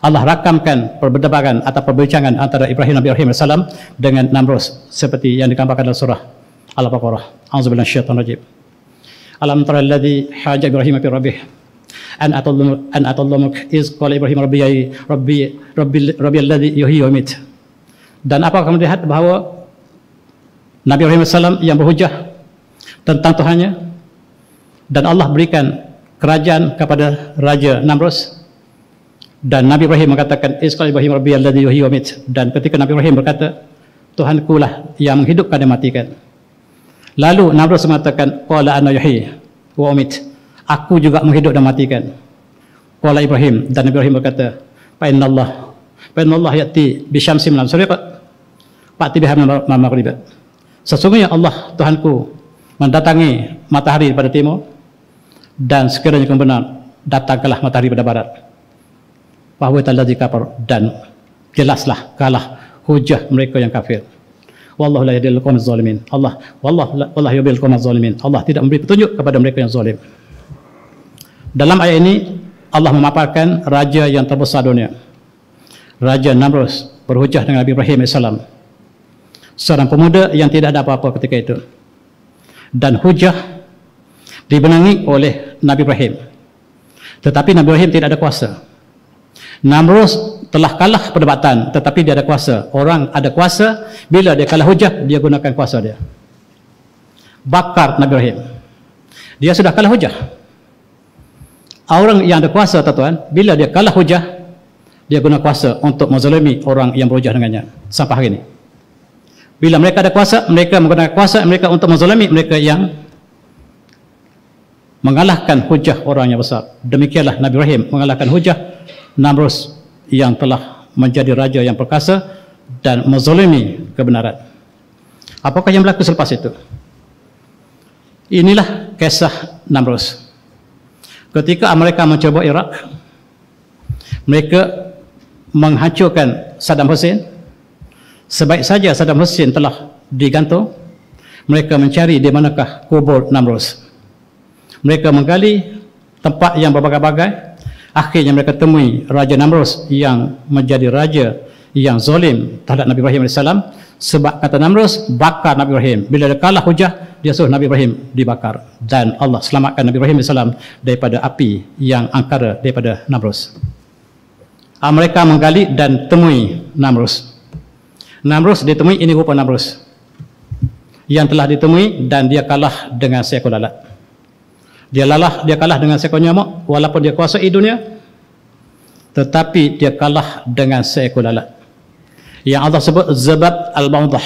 Allah rakamkan perdebatan atau perbincangan antara Ibrahim Nabi Ibrahim AS dengan Namrus seperti yang digambarkan dalam surah Al-Baqarah. A'udzubillahi minasyaitonir rajim. Alam tara alladhi haja Ibrahim fi rabbih an atallamuk iz qala Ibrahim rabbi alladhi yuhyi wa yumiit. Dan apakah kamu lihat bahawa Nabi Ibrahim AS yang berhujah tentang Tuhannya, dan Allah berikan kerajaan kepada Raja Namrus. Dan Nabi Ibrahim mengatakan iz qala Ibrahim rabbi alladhi yuhyi wa yumiit. Dan ketika Nabi Ibrahim berkata, Tuhanku lah yang menghidupkan dan matikan. Lalu Namrus mengatakan qala ana yuhyi wa umiit, aku juga menghidupkan dan matikan. Qala Ibrahim, dan Nabi Ibrahim berkata fa inna Allah ya'ti bi syamsin min al-syariq fa'ti biha min al-maghrib. Sesungguhnya Allah Tuhanku mendatangi matahari pada timur, dan sekiranya kamu benar, datanglah matahari pada barat. Bahwa taladzi kafar, dan jelaslah kalah hujah mereka yang kafir. Wallahu la yahdil qawmaz zalimin. Wallahu yahdil qawmaz zalimin. Allah tidak memberi petunjuk kepada mereka yang zalim. Dalam ayat ini Allah memaparkan raja yang terbesar dunia, Raja Namrus, berhujah dengan Nabi Ibrahim AS, seorang pemuda yang tidak ada apa-apa ketika itu. Dan hujah dibenangi oleh Nabi Ibrahim, tetapi Nabi Ibrahim tidak ada kuasa. Namrus telah kalah perdebatan, tetapi dia ada kuasa. Orang ada kuasa, bila dia kalah hujah, dia gunakan kuasa dia. Bakar Nabi Ibrahim. Dia sudah kalah hujah. Orang yang ada kuasa, tuan-tuan, bila dia kalah hujah, dia guna kuasa untuk menzalimi orang yang berhujah dengannya. Sampai hari ini, bila mereka ada kuasa, mereka menggunakan kuasa mereka untuk menzalimi mereka yang mengalahkan hujah orang yang besar. Demikianlah Nabi Ibrahim mengalahkan hujah Namrus yang telah menjadi raja yang perkasa dan menzalimi kebenaran. Apakah yang berlaku selepas itu? Inilah kisah Namrus. Ketika mereka mencoba Iraq, mereka menghancurkan Saddam Hussein. Sebaik saja Saddam Hussein telah digantung, mereka mencari di manakah kubur Namrus. Mereka menggali tempat yang berbagai-bagai. Akhirnya mereka temui Raja Namrus yang menjadi raja yang zalim terhadap Nabi Ibrahim AS. Sebab kata Namrus, bakar Nabi Ibrahim. Bila dia kalah hujah, dia suruh Nabi Ibrahim dibakar. Dan Allah selamatkan Nabi Ibrahim AS daripada api yang angkara daripada Namrus. Mereka menggali dan temui Namrus. Namrus ditemui, ini rupa Namrus yang telah ditemui, dan dia kalah dengan seekor lalat. Dia kalah dengan seekor nyamuk, walaupun dia kuasai dunia, tetapi dia kalah dengan seekor lalat yang Allah sebut Zabat al-Ba'udah,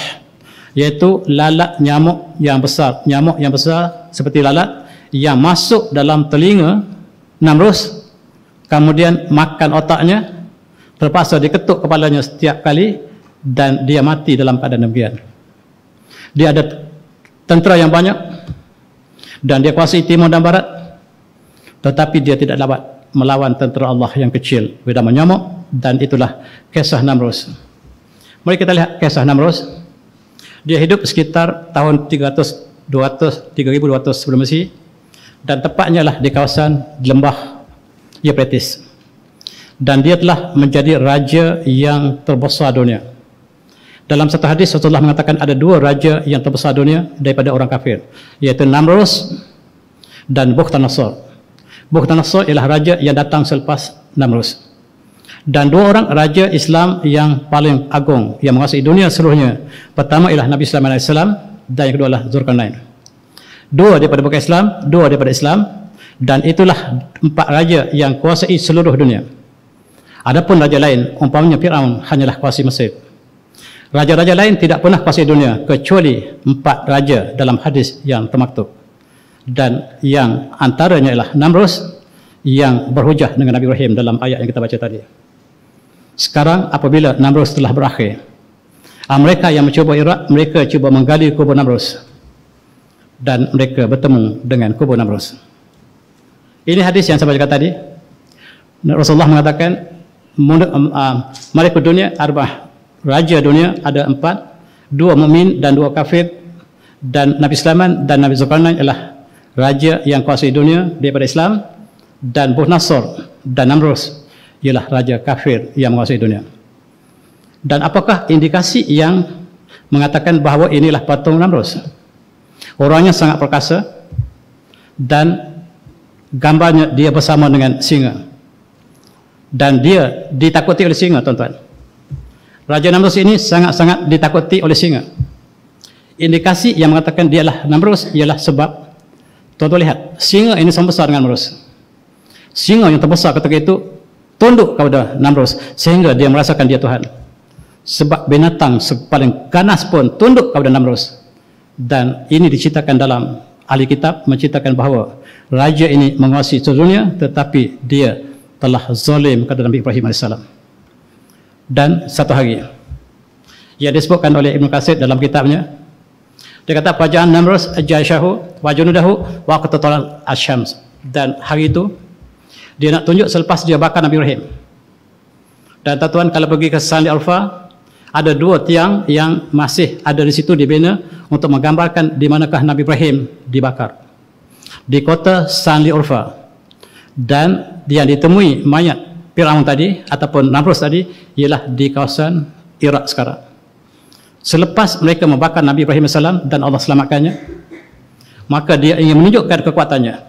yaitu lalat nyamuk yang besar. Nyamuk yang besar seperti lalat yang masuk dalam telinga Namrus, kemudian makan otaknya, terpaksa diketuk kepalanya setiap kali, dan dia mati dalam keadaan demikian. Dia ada tentera yang banyak, dan dia kuasai timur dan barat, tetapi dia tidak dapat melawan tentera Allah yang kecil bernama nyamuk. Dan itulah kisah Namrus. Mari kita lihat kisah Namrus. Dia hidup sekitar tahun 3200 sebelum Masehi, dan tepatnya lah di kawasan lembah Euphrates. Dan dia telah menjadi raja yang terbesar dunia. Dalam satu hadis Rasulullah mengatakan ada dua raja yang terbesar dunia daripada orang kafir, iaitu Namrus dan Bukhtanasar. Bukhtanasar ialah raja yang datang selepas Namrus. Dan dua orang raja Islam yang paling agung yang menguasai dunia seluruhnya. Pertama ialah Nabi Sulaiman AS dan yang kedua adalah Zulkarnain. Dua daripada bukan Islam, dua daripada Islam, dan itulah empat raja yang kuasai seluruh dunia. Adapun raja lain, umpamanya Firaun, hanyalah kuasai Mesir. Raja-raja lain tidak pernah kuasai dunia kecuali empat raja dalam hadis yang termaktub. Dan yang antaranya ialah Namrus yang berhujah dengan Nabi Ibrahim dalam ayat yang kita baca tadi. Sekarang apabila Namrus telah berakhir, mereka yang mencuba Iraq, mereka cuba menggali kubur Namrus dan mereka bertemu dengan kubur Namrus. Ini hadis yang saya baca tadi. Rasulullah mengatakan malaikat dunia arba'ah, raja dunia ada 4, 2 mukmin dan 2 kafir, dan Nabi Sulaiman dan Nabi Zulkarnain ialah raja yang kuasai dunia daripada Islam, dan Bukhtanasar dan Namrus ialah raja kafir yang menguasai dunia. Dan apakah indikasi yang mengatakan bahawa inilah patung Namrus? Orangnya sangat perkasa dan gambarnya dia bersama dengan singa. Dan dia ditakuti oleh singa, tuan-tuan. Raja Namrus ini sangat-sangat ditakuti oleh singa. Indikasi yang mengatakan dialah Namrus ialah sebab, tuan-tuan lihat, singa ini sama besar dengan Namrus. Singa yang terbesar ketika itu tunduk kepada Namrus sehingga dia merasakan dia Tuhan. Sebab binatang paling ganas pun tunduk kepada Namrus. Dan ini diceritakan dalam ahli kitab menceritakan bahawa raja ini menguasai seluruh dunia, tetapi dia telah zalim kepada Nabi Ibrahim AS. Dan satu hari yang disebutkan oleh Ibn Katsir dalam kitabnya, dia kata Faja'an Namrus Jaishahu wa junudahu wa qatatal asyams. Dan hari itu dia nak tunjuk selepas dia bakar Nabi Ibrahim. Dan tuan-tuan kalau pergi ke Sanli Alfa, ada 2 tiang yang masih ada di situ dibina untuk menggambarkan di manakah Nabi Ibrahim dibakar, di kota Sanli Alfa. Dan yang ditemui mayat Firaun tadi ataupun Namrus tadi ialah di kawasan Iraq sekarang. Selepas mereka membakar Nabi Ibrahim AS dan Allah selamatkannya, maka dia ingin menunjukkan kekuatannya.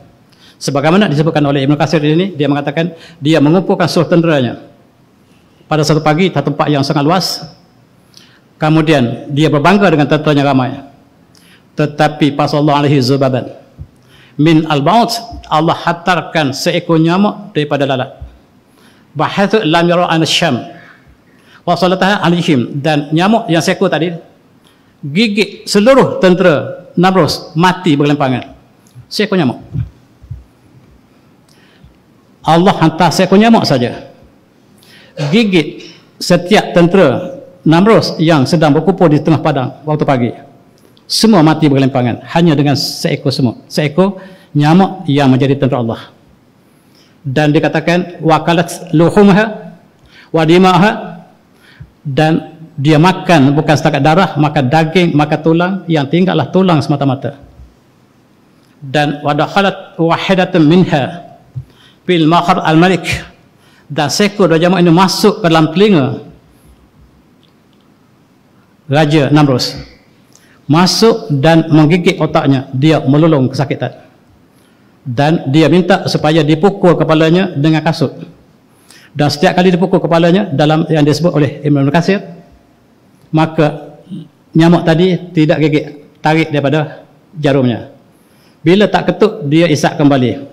Sebagaimana disebutkan oleh Ibn Katsir ini, dia mengatakan dia mengumpulkan seluruh tenteranya pada satu pagi di tempat yang sangat luas. Kemudian dia berbangga dengan tenteranya ramai. Tetapi pasallahu alaihi zubaban min al-baut, Allah hantarkan seekor nyamuk daripada lalat. Bahathu lam yara an-syam wa salataha alaihim, dan nyamuk yang seekor tadi gigit seluruh tentera Namrus, mati bergelimpangan. Seekor nyamuk. Allah hantar seekor nyamuk saja gigit setiap tentera Namrus yang sedang berkumpul di tengah padang waktu pagi. Semua mati bergelimpangan hanya dengan seekor semut, seekor nyamuk yang menjadi tentera Allah. Dan dikatakan wakalat luhumha wa dima'ha, dan dia makan bukan setakat darah, makan daging, makan tulang, yang tinggallah tulang semata-mata. Dan wadakhalat wahidatun minha bil mahar al-malik, dan seekor dari nyamuk ini masuk ke dalam telinga Raja Namrus, masuk dan menggigit otaknya, dia melulung kesakitan. Dan dia minta supaya dipukul kepalanya dengan kasut. Dan setiap kali dipukul kepalanya, dalam yang disebut oleh Ibn Katsir, maka nyamuk tadi tidak gigit, tarik daripada jarumnya. Bila tak ketuk, dia isap kembali.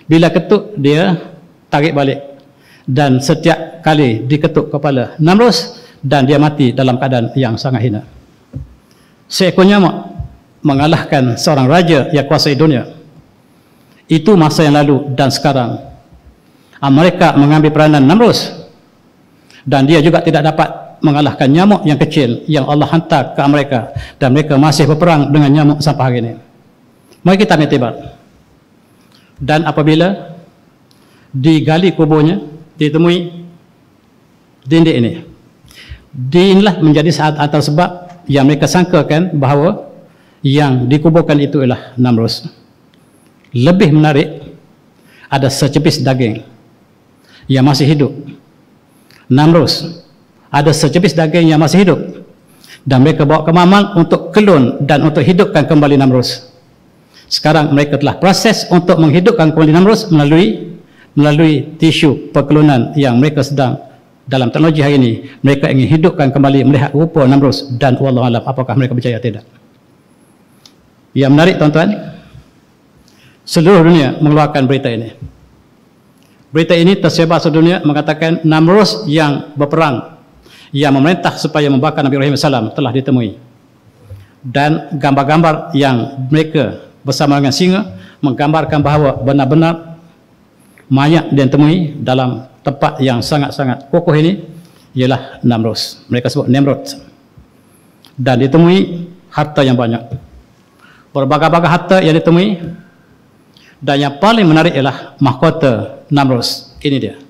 Bila ketuk, dia tarik balik. Dan setiap kali diketuk kepala Namrus, dan dia mati dalam keadaan yang sangat hina. Seekor nyamuk mengalahkan seorang raja yang kuasai dunia. Itu masa yang lalu. Dan sekarang mereka mengambil peranan Namrus, dan dia juga tidak dapat mengalahkan nyamuk yang kecil yang Allah hantar ke mereka, dan mereka masih berperang dengan nyamuk sampai hari ini. Mari kita ambil tibar. Dan apabila digali kuburnya, ditemui dinding ini, inilah menjadi saat antara sebab yang mereka sangkakan bahawa yang dikuburkan itu ialah Namrus. lebih menarik, ada secepis daging yang masih hidup. Namrus, ada secepis daging yang masih hidup, dan mereka bawa ke Ma'mal untuk kelun dan untuk hidupkan kembali Namrus. Sekarang mereka telah proses untuk menghidupkan kembali Namrus melalui tisu perkelunan yang mereka sedang dalam teknologi hari ini. Mereka ingin hidupkan kembali, melihat rupa Namrus, dan wallahu alam apakah mereka berjaya atau tidak. Yang menarik tuan-tuan, seluruh dunia mengeluarkan berita ini. Berita ini tersebar seluruh dunia mengatakan Namrus yang berperang, yang memerintah supaya membakar Nabi Ibrahim AS telah ditemui. Dan gambar-gambar yang mereka bersama dengan singa menggambarkan bahawa benar-benar mayat yang ditemui dalam tempat yang sangat-sangat kokoh ini ialah Namrus. Mereka sebut Nimrod. Dan ditemui harta yang banyak. Berbagai-bagai harta yang ditemui. Dan yang paling menarik ialah mahkota Namrus. Ini dia.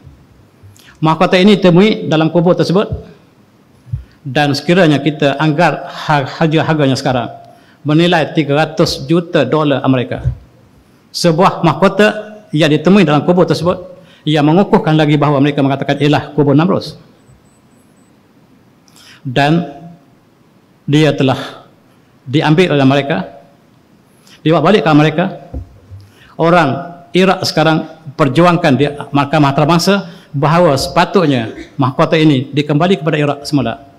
Mahkota ini ditemui dalam kubur tersebut. Dan sekiranya kita anggar harga-harganya sekarang bernilai $300 juta Amerika. Sebuah mahkota yang ditemui dalam kubur tersebut yang mengukuhkan lagi bahawa mereka mengatakan ialah kubur Namrus. Dan dia telah diambil oleh mereka, dibawa balik ke mereka. Orang Iraq sekarang perjuangkan di Mahkamah Antarabangsa bahawa sepatutnya mahkota ini dikembali kepada Iraq semula.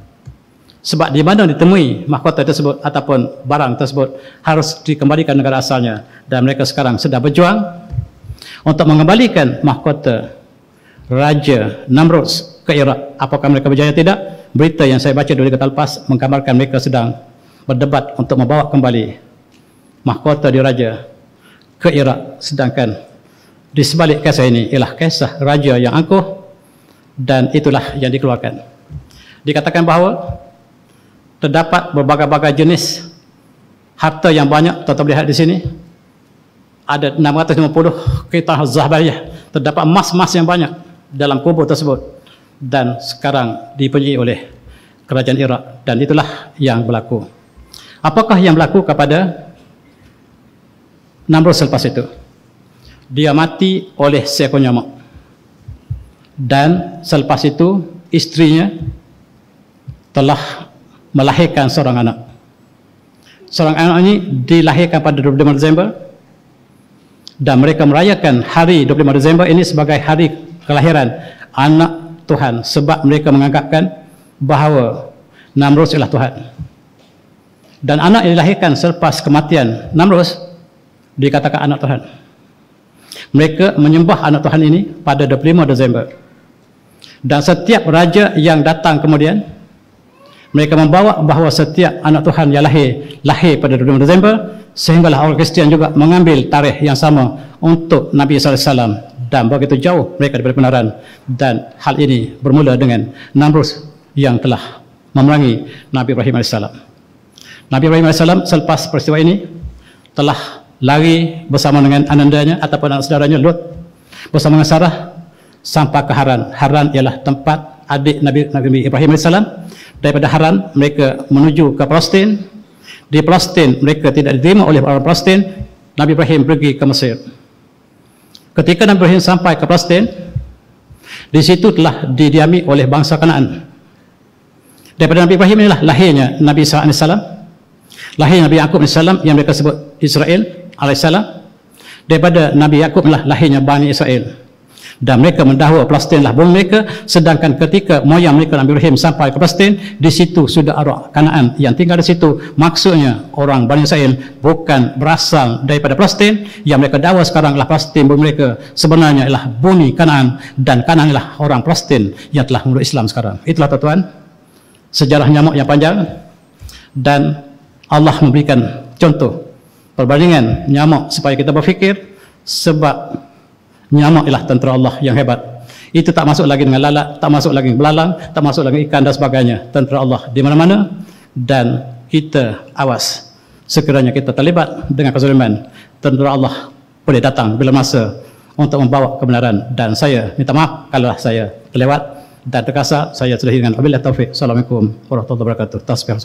Sebab di mana ditemui mahkota tersebut ataupun barang tersebut harus dikembalikan negara asalnya. Dan mereka sekarang sedang berjuang untuk mengembalikan mahkota Raja Namrus ke Iraq. Apakah mereka berjaya tidak? Berita yang saya baca dari kata lepas menggambarkan mereka sedang berdebat untuk membawa kembali mahkota di Raja ke Iraq. Sedangkan di sebalik kisah ini ialah kisah Raja yang angkuh, dan itulah yang dikeluarkan. Dikatakan bahawa terdapat berbagai-bagai jenis harta yang banyak. Tuan-tuan lihat di sini ada 650 kereta zahabiyah. Terdapat emas-emas yang banyak dalam kubur tersebut, dan sekarang dipunyai oleh kerajaan Iraq. Dan itulah yang berlaku. Apakah yang berlaku kepada Namrus selepas itu? Dia mati oleh seekor nyamuk, dan selepas itu istrinya telah melahirkan seorang anak. Seorang anak ini dilahirkan pada 25 Desember, dan mereka merayakan hari 25 Desember ini sebagai hari kelahiran anak Tuhan, sebab mereka menganggapkan bahawa Namrus ialah Tuhan. Dan anak yang dilahirkan selepas kematian Namrus dikatakan anak Tuhan. Mereka menyembah anak Tuhan ini pada 25 Desember. Dan setiap raja yang datang kemudian, mereka membawa bahawa setiap anak Tuhan yang lahir pada 25 Desember, sehinggalah orang Kristian juga mengambil tarikh yang sama untuk Nabi SAW. Dan begitu jauh mereka daripada kebenaran. Dan hal ini bermula dengan Namrus yang telah memerangi Nabi Ibrahim AS. Nabi Ibrahim AS selepas peristiwa ini telah lari bersama dengan anandanya ataupun anak saudaranya Lut, bersama dengan Sarah sampai ke Haran. Haran ialah tempat adik Nabi Ibrahim AS. Daripada Haran mereka menuju ke Palestin. Di Palestin mereka tidak diterima oleh orang Palestin. Nabi Ibrahim pergi ke Mesir. Ketika Nabi Ibrahim sampai ke Palestin, di situ telah didiami oleh bangsa Kanaan. Daripada Nabi Ibrahim inilah lahirnya Nabi Isa AS, lahir Nabi Yaqub AS yang mereka sebut Israel AS. Daripada Nabi Yaqub inilah lahirnya Bani Israel. Dan mereka mendahului Palestin lah bumi mereka. Sedangkan ketika moyang mereka Nabi Ibrahim sampai ke Palestin, di situ sudah orang Kanaan yang tinggal di situ. Maksudnya orang Bani Israel bukan berasal daripada Palestin. Yang mereka dakwa sekarang adalah Palestin bumi mereka sebenarnya ialah bumi Kanaan, dan Kanaan ialah orang Palestin yang telah memeluk Islam sekarang. Itulah tuan-tuan sejarah nyamuk yang panjang. Dan Allah memberikan contoh perbandingan nyamuk supaya kita berfikir, sebab nyamuk ialah tentera Allah yang hebat. Itu tak masuk lagi dengan lalat, tak masuk lagi belalang, tak masuk lagi ikan dan sebagainya. Tentera Allah di mana-mana. Dan kita awas, sekiranya kita terlibat dengan kezaliman, tentera Allah boleh datang bila masa untuk membawa kebenaran. Dan saya minta maaf kalau saya terlewat dan terkasar. Saya sudahi dengan wabillahi taufik. Assalamualaikum warahmatullahi wabarakatuh. Tasbih.